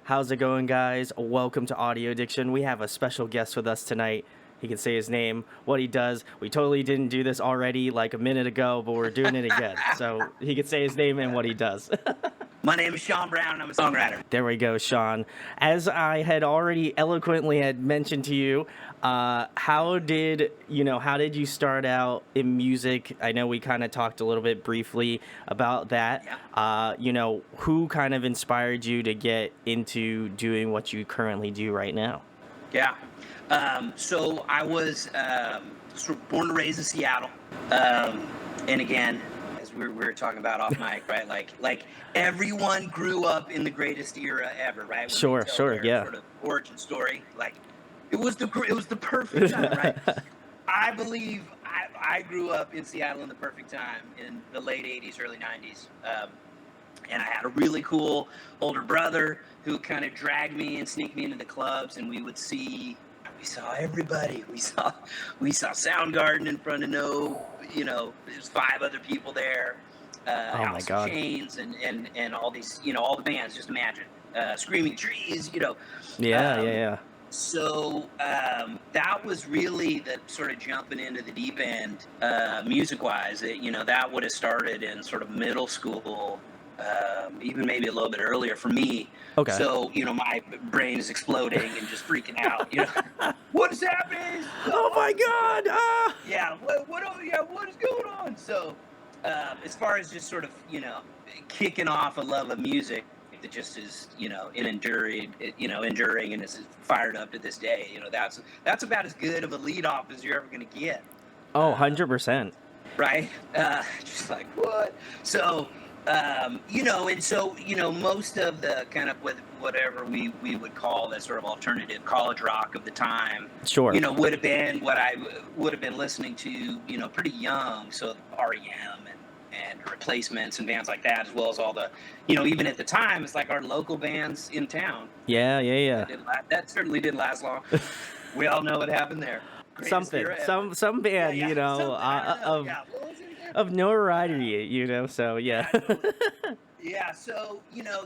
How's it going, guys? Welcome to Audio Addiction. We have a special guest with us tonight. He can say his name, what he does. We totally didn't do this already like a minute ago, but we're doing it again. So he can say his name and what he does. My name is Shawn Brown. I'm a songwriter. There we go, Shawn. As I had already eloquently had mentioned to you, how did you start out in music? I know we kind of talked a little bit briefly about that. Yeah. Who kind of inspired you to get into doing what you currently do right now? Yeah. So I was sort of born and raised in Seattle. And again, as we were talking about off mic, right? Like everyone grew up in the greatest era ever, right? When Sure, they tell their yeah. Sort of origin story, like it was the perfect time, right? I believe I grew up in Seattle in the perfect time in the late '80s, early '90s. And I had a really cool older brother who kind of dragged me and sneaked me into the clubs, and we saw everybody. We saw Soundgarden in front of there's 5 other people there. Oh my House of God. Chains and all these, all the bands. Just imagine, Screaming Trees. Yeah. So that was really the sort of jumping into the deep end, music-wise. That would have started in sort of middle school. Even maybe a little bit earlier for me. Okay. So, my brain is exploding and just freaking out. What is happening? Oh my God! Yeah, what is going on? So, as far as just sort of, kicking off a love of music that just is, enduring and is fired up to this day, that's about as good of a lead off as you're ever going to get. Oh, 100%. Right? Just like, what? So, most of the kind of whatever we would call the sort of alternative college rock of the time, Sure. Would have been what I would have been listening to, pretty young. So REM and Replacements and bands like that, as well as all the, even at the time, it's like our local bands in town. Yeah. That certainly didn't last long. We all know what happened there. Some band, of notoriety, so yeah. Yeah, so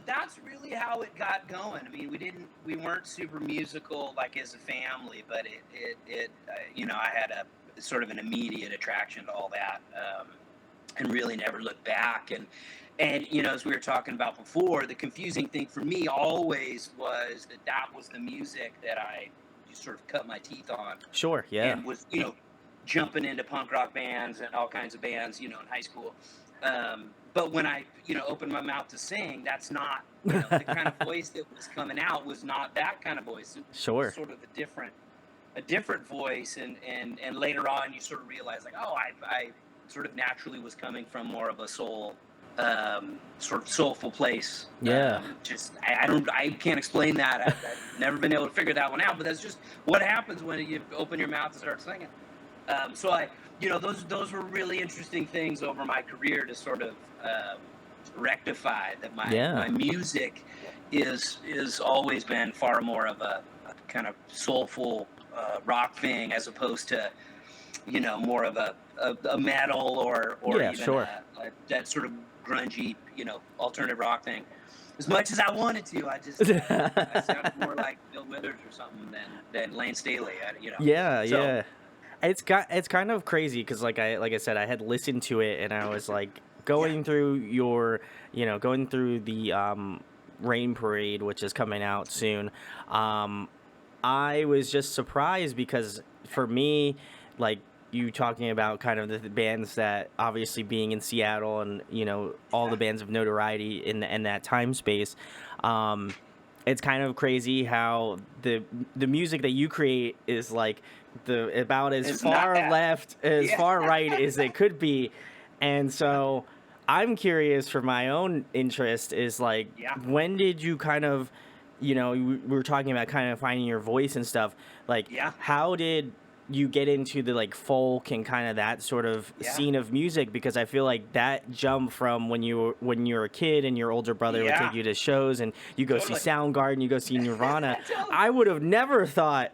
that's really how it got going. I mean, we weren't super musical like as a family, but it I had a sort of an immediate attraction to all that, and really never looked back. And as we were talking about before, the confusing thing for me always was that was the music that I just sort of cut my teeth on. Sure, yeah. And was jumping into punk rock bands and all kinds of bands, in high school. But when I, opened my mouth to sing, that's not, the kind of voice that was coming out was not that kind of voice. It Sure. was sort of a different voice. And later on, you sort of realize, like, oh, I sort of naturally was coming from more of a sort of soulful place. Yeah. I can't explain that. I've never been able to figure that one out, but that's just what happens when you open your mouth and start singing. So those were really interesting things over my career to sort of rectify that my music is always been far more of a kind of soulful rock thing as opposed to more of a metal or Yeah, even sure. that sort of grungy alternative rock thing. As much as I wanted to, I sounded more like Bill Withers or something than Lane Staley. Yeah. It's kind of crazy because like I said, I had listened to it and I was like going through the Rain Parade, which is coming out soon. I was just surprised because for me, like you talking about kind of the bands that obviously being in Seattle and all the bands of notoriety in that time space. It's kind of crazy how the music that you create is like about as far left as far right as it could be. And so I'm curious for my own interest is like, when did you kind of, we were talking about kind of finding your voice and stuff. Like, how did you get into the like folk and kind of that sort of scene of music? Because I feel like that jump from when you were a kid and your older brother would take you to shows and you go see Soundgarden, you go see Nirvana. I would have never thought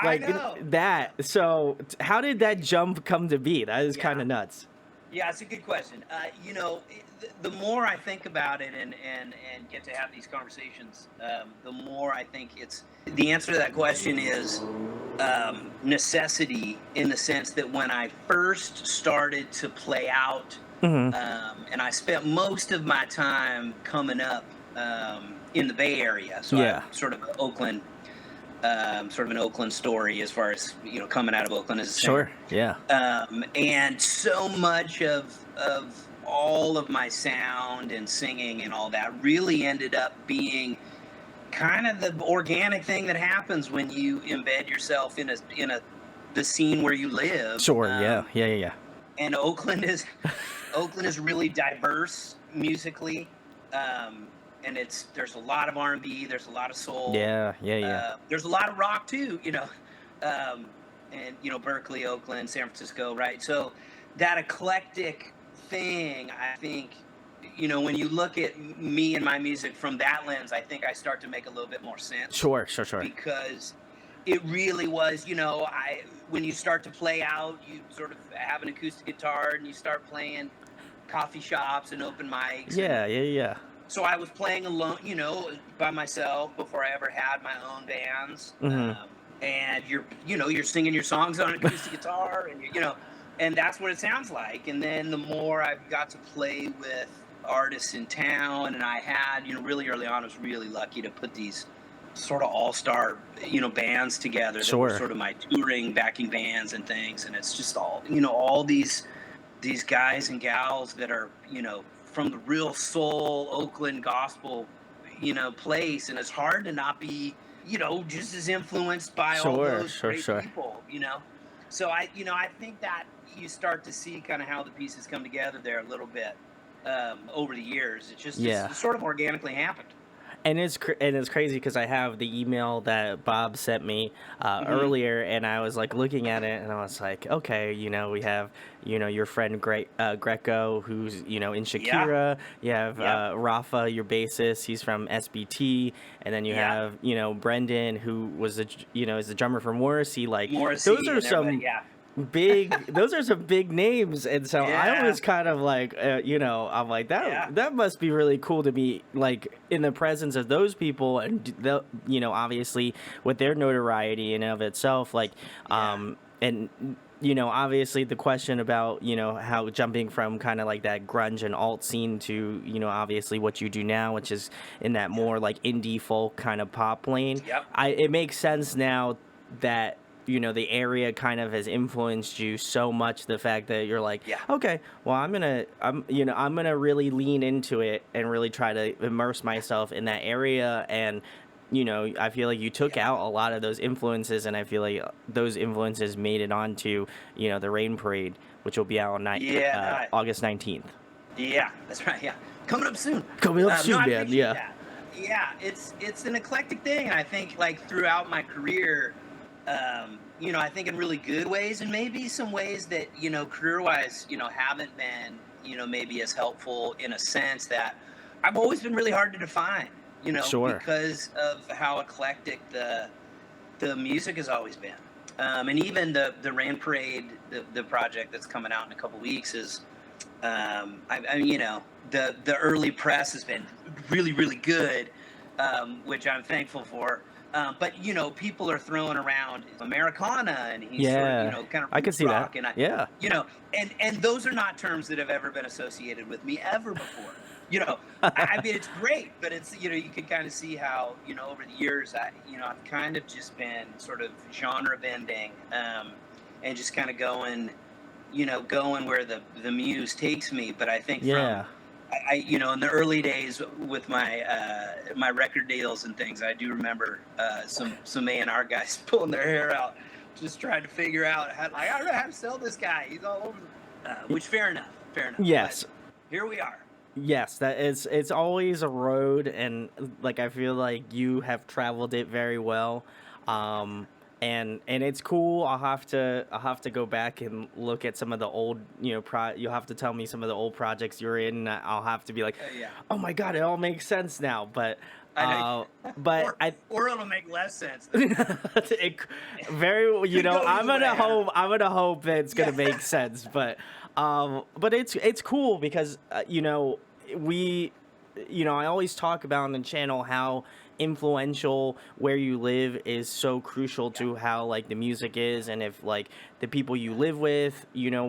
like that. So how did that jump come to be? That is kind of nuts. Yeah, it's a good question. The more I think about it and get to have these conversations, the more I think it's the answer to that question is necessity, in the sense that when I first started to play out, Hmm. and I spent most of my time coming up in the Bay Area, so I'm Yeah. sort of sort of an Oakland story as far as coming out of Oakland as a singer. Sure. Yeah. And so much of all of my sound and singing and all that really ended up being kind of the organic thing that happens when you embed yourself in a the scene where you live. Sure. Yeah. Yeah. Yeah. Yeah. And Oakland is really diverse musically. And there's a lot of R&B, there's a lot of soul, Yeah. Yeah. Yeah. there's a lot of rock too, um, and Berkeley, Oakland, San Francisco, right? So that eclectic thing, I think, when you look at me and my music from that lens, I think I start to make a little bit more sense, Sure. Sure. Sure. because it really was, I when you start to play out, you sort of have an acoustic guitar and you start playing coffee shops and open mics. And Yeah. Yeah. Yeah. so I was playing alone, by myself before I ever had my own bands. Hmm. And you're singing your songs on an acoustic guitar, and and that's what it sounds like. And then the more I've got to play with artists in town, and I had, really early on, I was really lucky to put these sort of all-star, bands together that were Sure. sort of my touring backing bands and things. And it's just all these guys and gals that are, from the real soul Oakland gospel, place. And it's hard to not be, just as influenced by all Sure. those Sure. great Sure. people. So I think that you start to see kind of how the pieces come together there a little bit over the years. Yeah. It's sort of organically happened. And it's crazy because I have the email that Bob sent me Hmm. earlier, and I was like looking at it, and I was like, okay, we have your friend Greco, who's in Yeah. Shakira. You have Yep. Rafa, your bassist, he's from SBT, and then you Yeah. have Brendan, who was is the drummer for Morrissey. Like those Morrissey are and everybody. some Yeah. those are some big names, and so I Yeah. was kind of like I'm like Yeah. that must be really cool to be like in the presence of those people, and obviously with their notoriety in of itself, like Yeah. and obviously the question about how jumping from kind of like that grunge and alt scene to obviously what you do now, which is in that Yeah. more like indie folk kind of pop lane. Yep. It makes sense now that the area kind of has influenced you so much, the fact that you're like, Yeah. okay, well, I'm gonna really lean into it and really try to immerse myself in that area. And I feel like you took Yeah. out a lot of those influences, and I feel like those influences made it onto the Rain Parade, which will be out on Yeah. No, August 19th. yeah. That's right. Yeah. Coming up soon. Coming up No, soon, I man. appreciate Yeah. that. Yeah. It's an eclectic thing, and I think like throughout my career, I think in really good ways, and maybe some ways that career-wise, haven't been maybe as helpful, in a sense that I've always been really hard to define, Sure. because of how eclectic the music has always been. And even the Rain Parade, the project that's coming out in a couple weeks is, the early press has been really, really good, which I'm thankful for. But people are throwing around Americana, and he's sort of Yeah, kind of I could roots see that. rock, and Yeah. and those are not terms that have ever been associated with me ever before. I mean, it's great, but it's you can kind of see how over the years I've kind of just been sort of genre bending, and just kind of going where the muse takes me. But I think Yeah. in the early days with my record deals and things, I do remember some A&R guys pulling their hair out, just trying to figure out I don't know how to sell this guy. He's all over which fair enough, fair enough. Yes. But here we are. Yes, that is. It's always a road, and like I feel like you have traveled it very well. Um, and it's cool. I'll have to go back and look at some of the old, you'll have to tell me some of the old projects you're in. I'll have to be like, Yeah. oh my god, it all makes sense now. But I uh know. but I Or it'll make less sense than that. it, very, Could go I'm either way, gonna I don't know. hope that it's gonna Yeah. make sense. But it's cool because we I always talk about on the channel how influential where you live is so crucial Yeah. to how like the music is, and if like the people you live with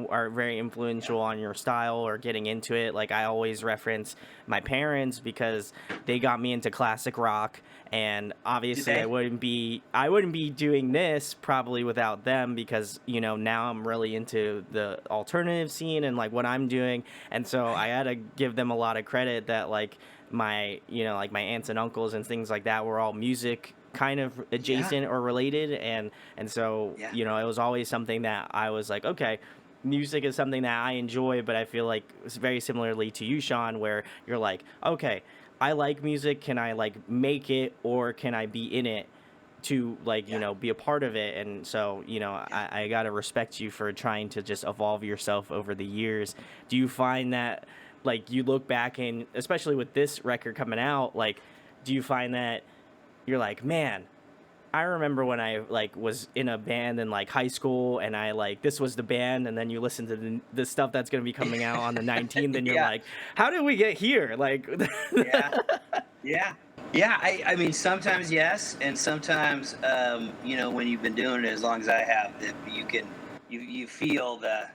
are very Yeah. influential on your style or getting into it. Like I always reference my parents because they got me into classic rock, and Did obviously they? I wouldn't be doing this probably without them, because now I'm really into the alternative scene and like what I'm doing. And so I Right. had to give them a lot of credit that like my aunts and uncles and things like that were all music kind of Yeah. adjacent or related. And so Yeah. it was always something that I was like, okay, music is something that I enjoy. But I feel like it's very similarly to you, Sean, where you're like, okay, I like music. Can I like make it, or can I be in it to like Yeah. be a part of it? And so Yeah. I gotta respect you for trying to just evolve yourself over the years. Do you find that like you look back, and especially with this record coming out, like do you find that you're like, man, I remember when I like was in a band in like high school, and I like this was the band, and then you listen to the stuff that's going to be coming out on the 19th, and you're Yeah. like, how did we get here? Like Yeah. Yeah. Yeah. I mean, sometimes yes, and sometimes, when you've been doing it as long as I have, that you feel the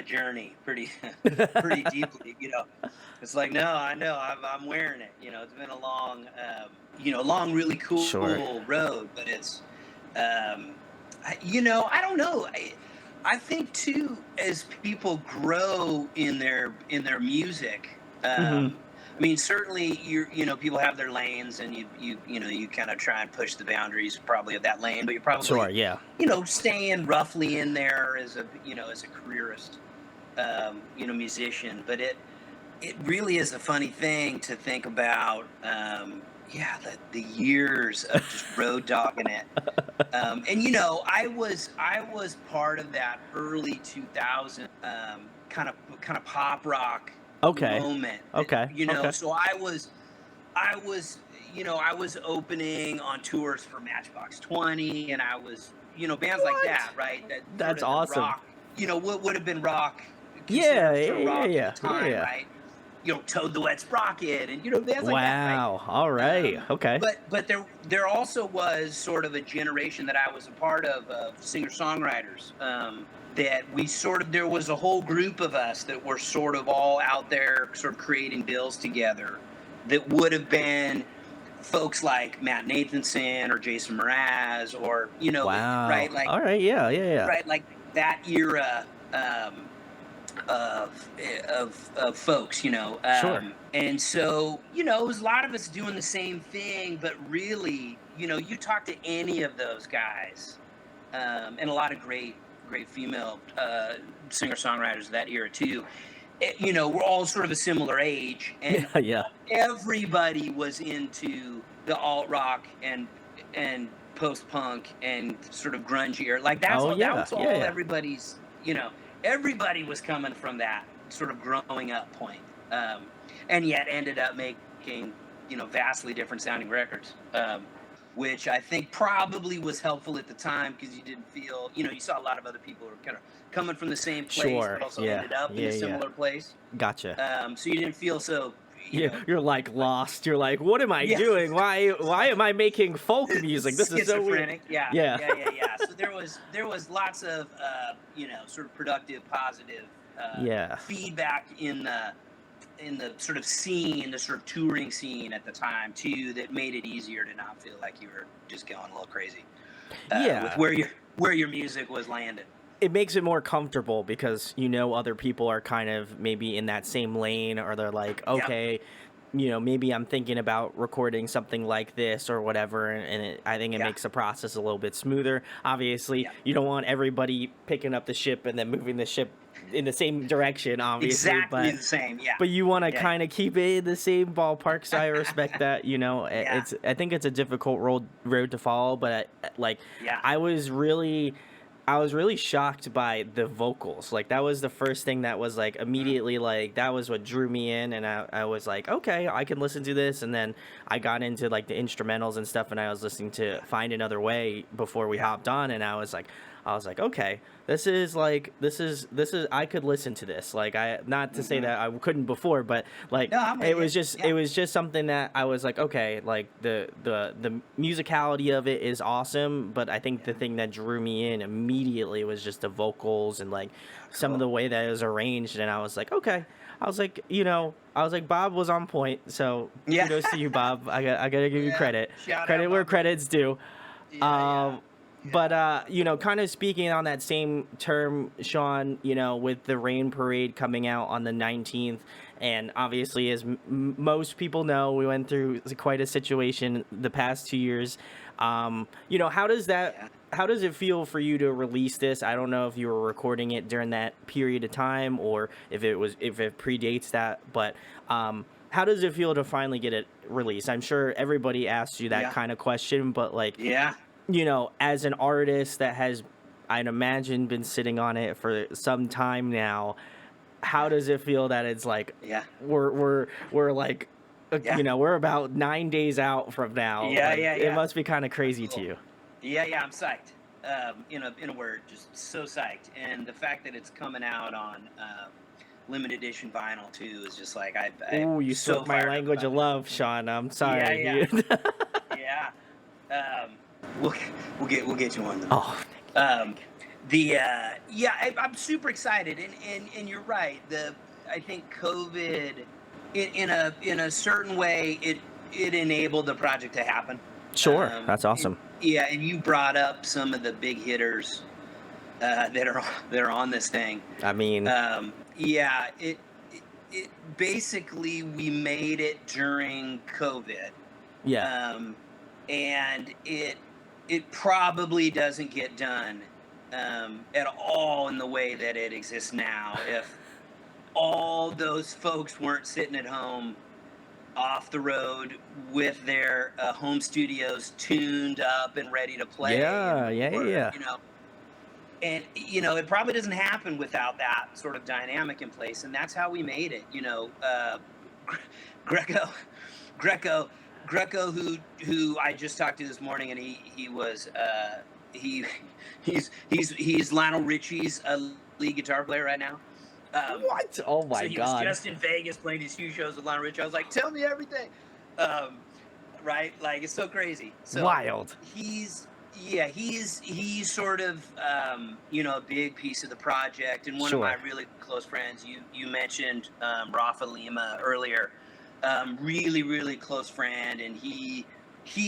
journey pretty pretty deeply. It's like, no, I know, I'm wearing it. It's been a long, really cool Sure. road, but it's, I don't know. I think too, as people grow in their music. Hmm. I mean, certainly people have their lanes, and you kind of try and push the boundaries probably of that lane, but you're Sure. probably Yeah. staying roughly in there as a careerist, musician. But it really is a funny thing to think about. Yeah, the years of just road dogging it. And I was part of that early 2000 kind of pop rock Okay. moment. Okay. Okay. So I was opening on tours for Matchbox 20, and I was bands like What? that, right? That sort That's of the awesome. rock, what would have been rock, Yeah. considered sort Yeah. of Yeah. rock at Yeah. the Yeah. time, Yeah. right? Toad the Wet Sprocket, and bands like that, right? Wow. All right. Okay. But there also was sort of a generation that I was a part of singer-songwriters, that there was a whole group of us that were sort of all out there sort of creating bills together, that would have been folks like Matt Nathanson or Jason Mraz, or Wow. right, like, All right. Yeah. Yeah. Yeah. right, like that era, of folks, Sure. and so it was a lot of us doing the same thing. But really, you talk to any of those guys, and a lot of great female singer songwriters of that era too. We're all sort of a similar age, and Yeah. Yeah. everybody was into the alt rock and post punk and sort of grunge era. Like Oh that yeah. was all Yeah. Yeah. everybody's. Everybody was coming from that sort of growing up point, and yet ended up making vastly different sounding records. Which I think probably was helpful at the time, because you didn't feel, you saw a lot of other people who were kind of coming from the same place, Sure. but also Yeah. ended up in Yeah. a Yeah. similar place. Gotcha. So you didn't feel so, You're like lost. You're like, what am I yeah, doing? Why am I making folk music? This is so weird. schizophrenic. Yeah, Yeah. yeah. So there was lots of sort of productive, positive Yeah. feedback in the sort of scene, the sort of touring scene at the time too, that made it easier to not feel like you were just going a little crazy, with Yeah. where your music was landed. It makes it more comfortable because other people are kind of maybe in that same lane, or they're like, Yep. okay, maybe I'm thinking about recording something like this or whatever, and I think it Yeah. makes the process a little bit smoother. Obviously, Yeah. you don't want everybody picking up the ship and then moving the ship in the same direction, obviously, Exactly the same. Yeah. but you want to Yeah. kind of keep it in the same ballpark. So I respect that. Yeah. I think it's a difficult road to follow, but like Yeah. I was really I was really shocked by the vocals. Like that was the first thing that was like Mm. immediately like that was what drew me in, and I was like, okay, I can listen to this. And then I got into like the instrumentals and stuff, and I was listening to Yeah. Find Another Way before we Yeah. hopped on, and I was like, okay, this is I could listen to this. Like I not to say Hmm. that I couldn't before, but like No, I'm with you. it Yeah. was just something that I was like, okay, like the musicality of it is awesome, but I think the Yeah. thing that drew me in immediately was just the vocals and like some of Cool. the way that it was arranged, and I was like, okay. I was like, Bob was on point, so Yeah. kudos to you, Bob. I gotta give you Yeah. credit. Shout out, Credit where Bobby. credit's due. Yeah. Yeah. Um, but Yeah. kind of speaking on that same term, Sean, with the Rain Parade coming out on the 19th, and obviously, as most people know, we went through quite a situation the past 2 years. How does that? Yeah. How does it feel for you to release this? I don't know if you were recording it during that period of time or if it predates that, but how does it feel to finally get it released? I'm sure everybody asks you that Yeah. kind of question, but like, Yeah. as an artist that has, I'd imagine, been sitting on it for some time now, how Yeah. does it feel that it's like Yeah. we're like, Yeah. we're about 9 days out from now? Yeah. Like, Yeah. it Yeah. must be kind of crazy to Cool. you. Yeah. Yeah. I'm psyched. In a word, just so psyched. And the fact that it's coming out on limited edition vinyl too is just like Ooh, I'm you so spoke my fired up language about of love, Sean. I'm Yeah. sorry. Yeah. Um, we'll we'll get you one of them. Oh, Um, I'm super excited, and you're right. I think COVID, in a certain way, it enabled the project to happen. sure. That's awesome. Yeah, and you brought up some of the big hitters that are on this thing. I mean, Yeah, it basically we made it during COVID, yeah. and it probably doesn't get done at all in the way that it exists now if all those folks weren't sitting at home off the road with their home studios tuned up and ready to play Yeah, and yeah, record, yeah. and it probably doesn't happen without that sort of dynamic in place, and that's how we made it. Greco Greco Greco, who I just talked to this morning, and he was he's Lionel Richie's lead guitar player right now. What? Oh So my he was God. just in Vegas playing these huge shows with Lionel Richie. I was like, tell me everything. Right? Like, it's so crazy. So Wild. he's sort of a big piece of the project, and one Sure. of my really close friends. You mentioned Rafa Lima earlier. Really, really close friend, and he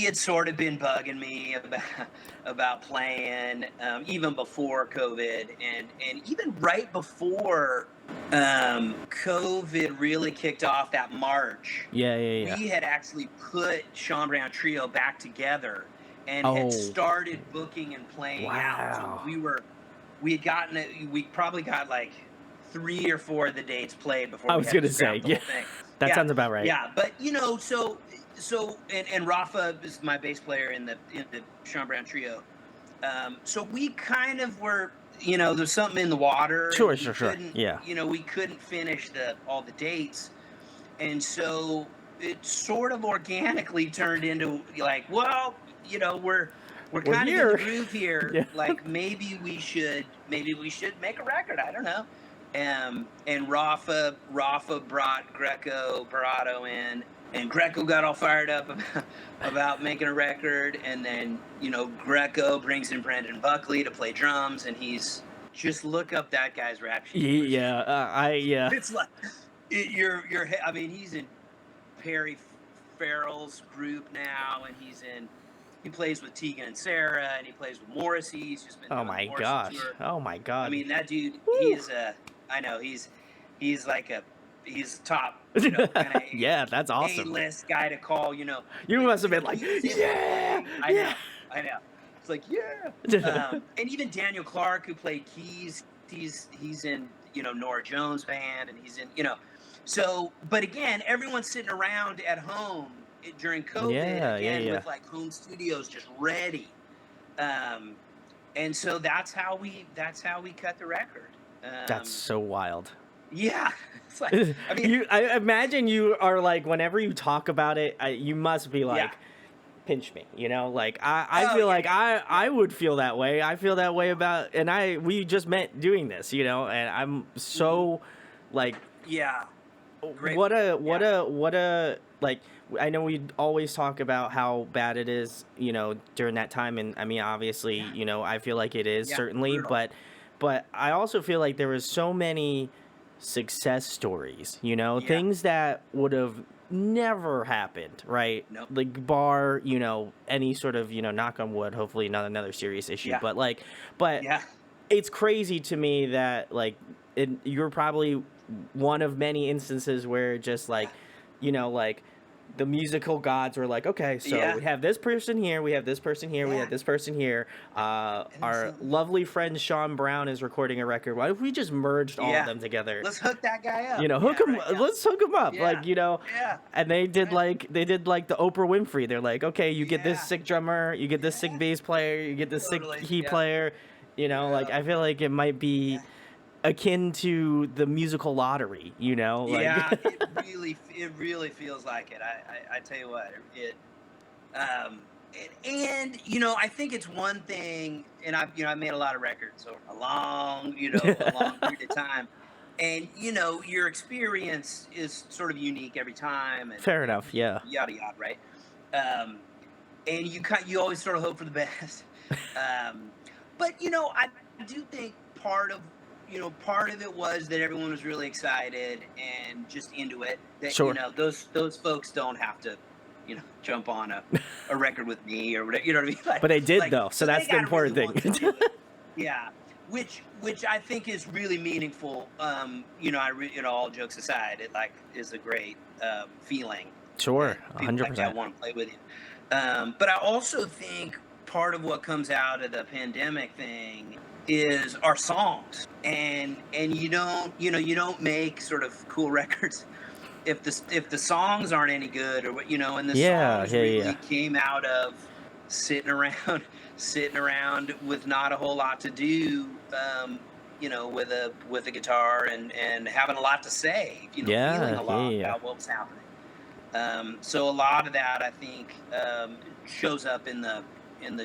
had sort of been bugging me about playing even before COVID, and even right before COVID really kicked off that March. Yeah, yeah, yeah. We had actually put Shawn Brown Trio back together and Oh. had started booking and playing out. Wow. So we probably got like 3 or 4 of the dates played before I we was had gonna to scrap say, the yeah. whole thing. That Yeah. sounds about right. Yeah, but and Rafa is my bass player in the Shawn Brown Trio. So we kind of were, there's something in the water. Sure, and sure, we sure. couldn't- Yeah. we couldn't finish all the dates, and so it sort of organically turned into like, well, we're kind of in here. the groove here. Yeah. Like maybe we should make a record. I don't know. And Rafa brought Greco Barato in, and Greco got all fired up about making a record, and then Greco brings in Brendan Buckley to play drums, and he's just look up that guy's rap sheet. Yeah. Yeah. It's like I mean, he's in Perry Farrell's group now, and he plays with Tegan and Sarah, and he plays with Morrissey. He's just been Oh doing the my Morrissey gosh. tour. Oh my God. I mean, that dude, Woo. he's like a he's top, you know, kind of Yeah, that's awesome. A-list guy to call, you know. You But must have you know, been like, he was able to yeah, play. yeah. I know. It's like, yeah. And even Daniel Clark, who played keys, he's in, you know, Nora Jones band, and he's in, you know. So, but again, everyone's sitting around at home during COVID Yeah, yeah, again yeah. with like home studios just ready. Um, and so that's how we cut the record. That's so wild. Yeah, it's like, I mean, I imagine you are like, whenever you talk about it, you must be yeah. like, pinch me, you know, like I Oh feel yeah, like yeah, yeah. I would feel that way. I feel that way about, and we just met doing this, you know, and I'm Hmm. so like, Yeah, what grateful. a Yeah, like, I know we always talk about how bad it is, you know, during that time, and I mean, obviously, yeah, you know, I feel like it is yeah. certainly, Brutal. but I also feel like there was so many success stories, you know, Yeah. things that would have never happened, right? Nope. Like, bar, you know, any sort of, you know, knock on wood, hopefully not another serious issue, Yeah. but like, but Yeah. it's crazy to me that like you're probably one of many instances where just Yeah. like, you know, like the musical gods were like, okay, so Yeah. we have this person here, we have this person here, we Yeah. have this person here. And it was Our something. lovely friend Shawn Brown is recording a record. Why if we just merged all of Yeah. them together? Let's hook that guy You up. know, Yeah. Right. Yeah. let's hook him up, Yeah. like, you know. Yeah. And Right. they did like the Oprah Winfrey. They're like, okay, you get this Yeah. sick drummer, you get this sick Yeah. bass player, you get this sick Totally. key Yeah. player. You know, like Yeah. I feel like it might be Yeah. akin to the musical lottery, you know, like. Yeah. It really feels like it. I tell you what, um, and you know, I think it's one thing, and I've made a lot of records over a long period of time, and you know, your experience is sort of unique every time, Fair and enough, yeah. yada yada, right? Um, and you always sort of hope for the best. Um, but you know, I do think part of it was that everyone was really excited and just into it. That Sure. those folks don't have to, jump on a record with me or whatever. You know what I mean? But they did Like though, so so they that's the got to really important want to thing. do it. Yeah, which I think is really meaningful. All jokes aside, it like is a great feeling Sure, that people like that 100%. want to play with you. But I also think part of what comes out of the pandemic thing is our songs, and you don't make sort of cool records if the songs aren't any good, or and the Yeah, songs yeah, yeah. really came out of sitting around sitting around with not a whole lot to do, with a guitar and having a lot to say, feeling Yeah, a yeah, lot yeah. about what was happening. So a lot of that, I think, shows up in the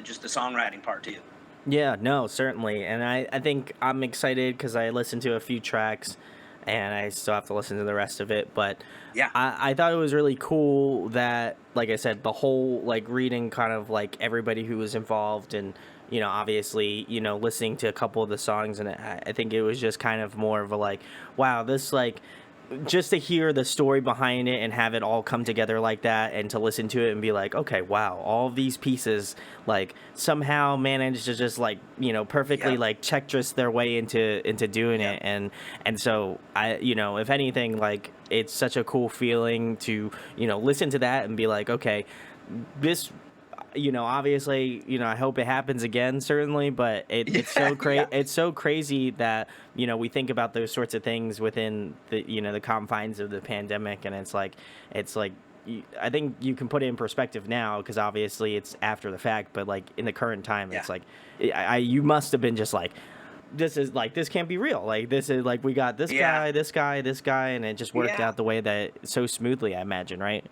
just the songwriting part too. Yeah, no, certainly. And I think I'm excited because I listened to a few tracks and I still have to listen to the rest of it. But Yeah, I thought it was really cool that, like I said, the whole, like, reading kind of like everybody who was involved and, you know, obviously, you know, listening to a couple of the songs. And I think it was just kind of more of a like, wow, this, like, just to hear the story behind it and have it all come together like that and to listen to it and be like, okay, wow, all of these pieces like somehow managed to just, like, you know, perfectly yep, like check just their way into doing yep, it. And so I, you know, if anything, like, it's such a cool feeling to, you know, listen to that and be like, okay, this, you know, obviously, you know, I hope it happens again, certainly, but yeah, yeah, it's so crazy that, you know, we think about those sorts of things within the, you know, the confines of the pandemic, and it's like, I think you can put it in perspective now because obviously it's after the fact, but like in the current time, yeah, it's like, you must have been just like, this is like, this can't be real. Like, this is like, we got this yeah, guy, this guy, this guy, and it just worked yeah. out the way that so smoothly, I imagine, right?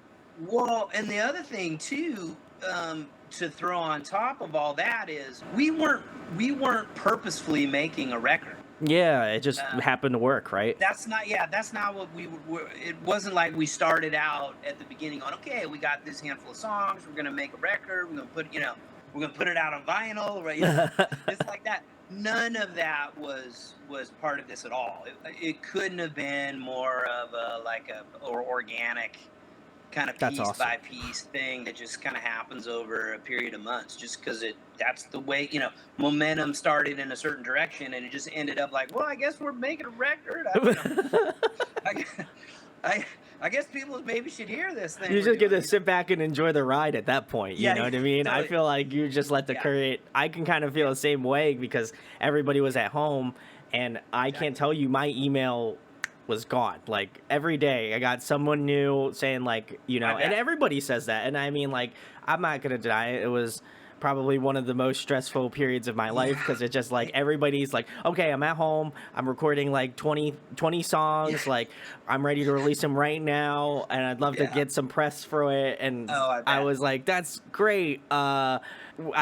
Well, and the other thing too, to throw on top of all that is we weren't purposefully making a record. Yeah, it just Um, happened to work, right? that's not what it wasn't like we started out at the beginning on, okay, we got this handful of songs, we're gonna make a record, we're gonna put it out on vinyl, right? Just like that. None of that was part of this at all. It couldn't have been more of a like a or organic kind of That's piece awesome. by piece thing that just kind of happens over a period of months, just because that's the way, momentum started in a certain direction and it just ended up like, well, I guess we're making a record. I, I I guess people maybe should hear this thing You're we're just gonna doing. sit back and enjoy the ride at that point. You Yeah, know yeah, what I mean? I totally. feel like you just let the Yeah, current. I can kind of feel yeah, the same way because everybody was at home, and I can't exactly. tell you my email was gone. Like every day, I got someone new saying like, I and bet. everybody says that, and I mean like, I'm not gonna deny it. It was probably one of the most stressful periods of my life Yeah. because it's just like It, everybody's like, okay, I'm at home, I'm recording like 20 yeah. songs, like I'm ready to release them right now, and I'd love to Yeah. get some press for it. And Oh, I I bet. was like, that's great. I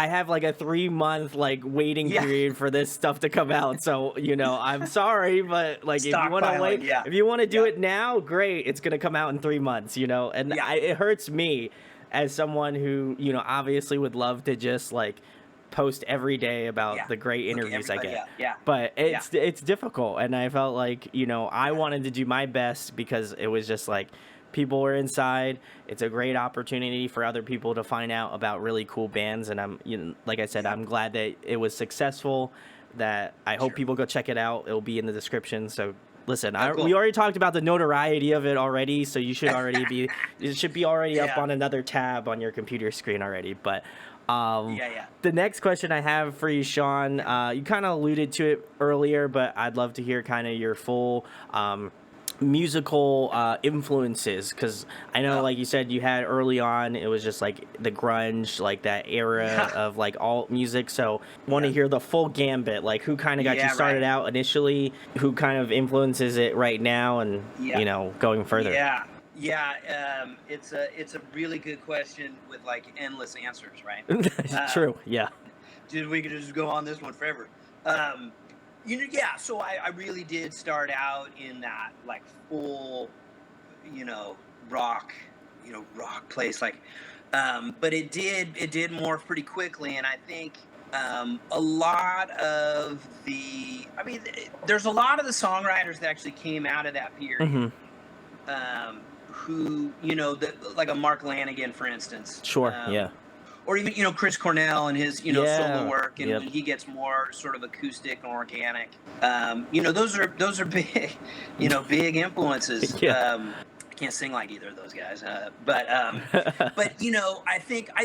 have like a 3 month like waiting Yeah. period for this stuff to come out. So, I'm sorry, but like if you want to wait, Stockpiling. Yeah. if you want to do Yeah. it now, great. It's going to come out in 3 months, and Yeah. it hurts me as someone who, obviously would love to just like post every day about Yeah. the great Look interviews I everybody get. up. Yeah. But Yeah. it's difficult, and I felt like, I Yeah. wanted to do my best because it was just like people were inside. It's a great opportunity for other people to find out about really cool bands, and like I said, Yep. I'm glad that it was successful. That I hope Sure. people go check it out. It'll be in the description. So listen, Oh, we cool. already talked about the notoriety of it already, so it should be already up Yeah. on another tab on your computer screen already. But Yeah. Yeah. the next question I have for you, Sean, you kind of alluded to it earlier, but I'd love to hear kind of your full musical influences, because I know, Oh. like you said, you had early on, it was just like the grunge, like that era Yeah. of like alt music. So want to Yeah. hear the full gambit, like who kind of got you Yeah. started Right. out initially, who kind of influences it right now, and Yeah. going further. Yeah. Yeah. It's a really good question with like endless answers, right? Um, True, yeah. Dude, we could just go on this one forever. Um, yeah. So I really did start out in that like full, you know, rock, rock place. Like, but it did morph pretty quickly, and I think a lot of there's a lot of the songwriters that actually came out of that period. Hmm. Who like a Mark Lanigan, for instance. Sure, yeah. Or even Chris Cornell and his solo Yeah, work, and yep. when he gets more sort of acoustic and organic, those are big big influences. Yeah. I can't sing like either of those guys, but I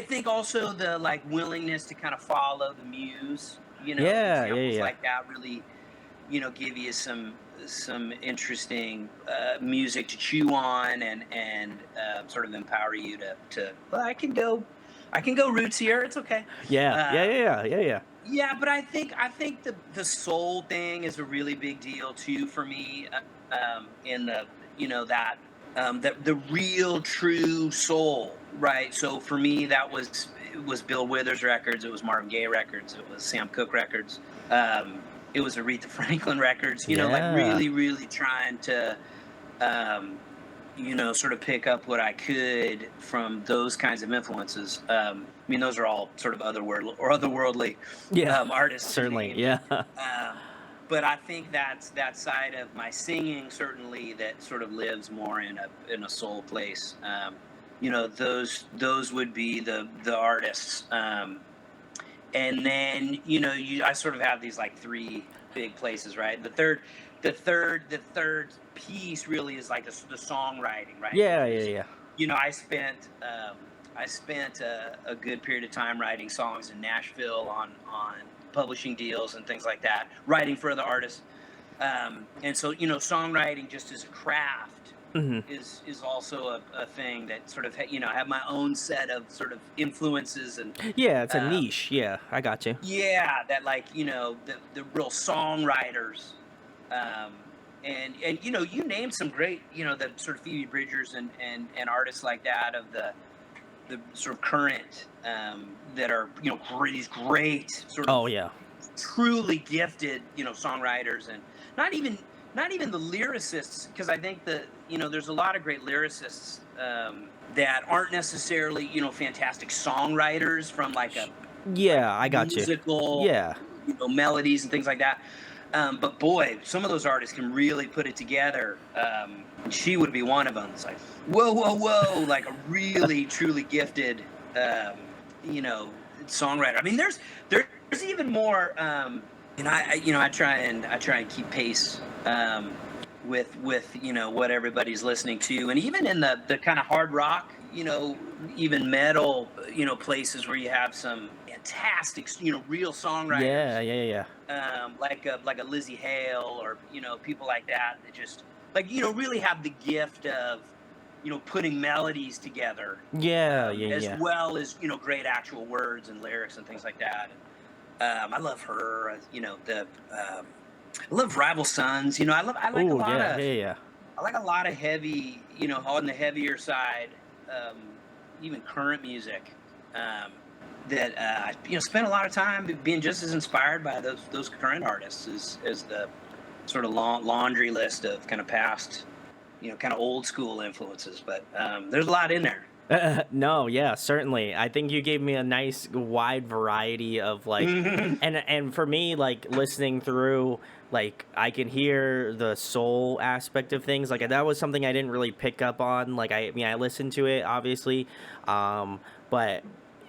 think also the like willingness to kind of follow the muse, Yeah, yeah, examples yeah. like that really give you some interesting music to chew on, and sort of empower you to well, I can go roots here. It's okay. Yeah, yeah, Um, yeah, yeah, yeah. yeah, but I think the soul thing is a really big deal too for me. In the that the real true soul, right? So for me, it was Bill Withers records, it was Marvin Gaye records, it was Sam Cooke records, it was Aretha Franklin records. Like Yeah. really, really trying to um, sort of pick up what I could from those kinds of influences. Those are all sort of otherworldly Yeah. artists to Certainly. name. Yeah. Um, but I think that's that side of my singing certainly that sort of lives more in a soul place. Those would be the artists. And then I sort of have these like three big places, right? The third piece really is like the songwriting, right? Yeah, Which yeah, is, yeah. I spent a good period of time writing songs in Nashville on publishing deals and things like that, writing for other artists. And so songwriting just as a craft Hmm. is also a thing that sort of I have my own set of sort of influences, and Yeah, it's a um, niche. Yeah, I got you. yeah, that like the real songwriters, um, and you named some great the sort of Phoebe Bridgers and artists like that of the sort of current, that are these great sort of Oh, yeah. truly gifted songwriters, and not even not even the lyricists, because I think that there's a lot of great lyricists, that aren't necessarily fantastic songwriters from like a Yeah, I got you. musical Yeah. melodies and things like that. But boy, some of those artists can really put it together. She would be one of them. It's like whoa, whoa, whoa! Like a really, truly gifted, um, you know, songwriter. There's even more. And I try and keep pace with what everybody's listening to, and even in the kind of hard rock, even metal, places where you have some fantastic, real Yeah, songwriters, yeah, yeah, like a Lizzie Hale, or people like that just like really have the gift of putting melodies together, yeah, yeah, as yeah. well as great actual words and lyrics and things like that. I love her. I love Rival Sons. I like a Oh, lot yeah, of yeah, yeah. heavy, on the heavier side, even current music. That I spent a lot of time being just as inspired by those current artists as the sort of laundry list of kind of past, kind of old school influences. But there's a lot in there. No, yeah, certainly. I think you gave me a nice wide variety of like, and for me, like listening through, like I can hear the soul aspect of things. Like that was something I didn't really pick up on. Like I mean, I listened to it obviously, but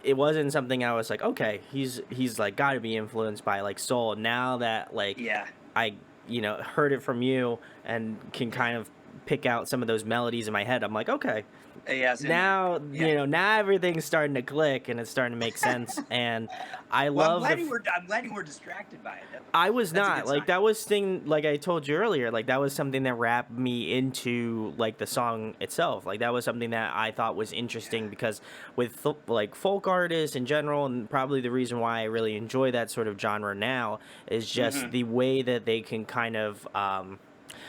it wasn't something I was like, okay, he's like got to be influenced by like soul. Now that like Yeah, I heard it from you and can yeah, kind of pick out some of those melodies in my head, I'm like, okay, yeah. It's in there. now Yeah. now everything's starting to click and it's starting to make sense. And I Well, love I'm glad you were distracted by it. I was That's a not good like sign. that was thing like I told you earlier, like that was something that wrapped me into like the song itself. Like that was something that I thought was Yeah. interesting because with like folk artists in general, and probably the reason why I really enjoy that sort of genre now is just Hmm. the way that they can kind of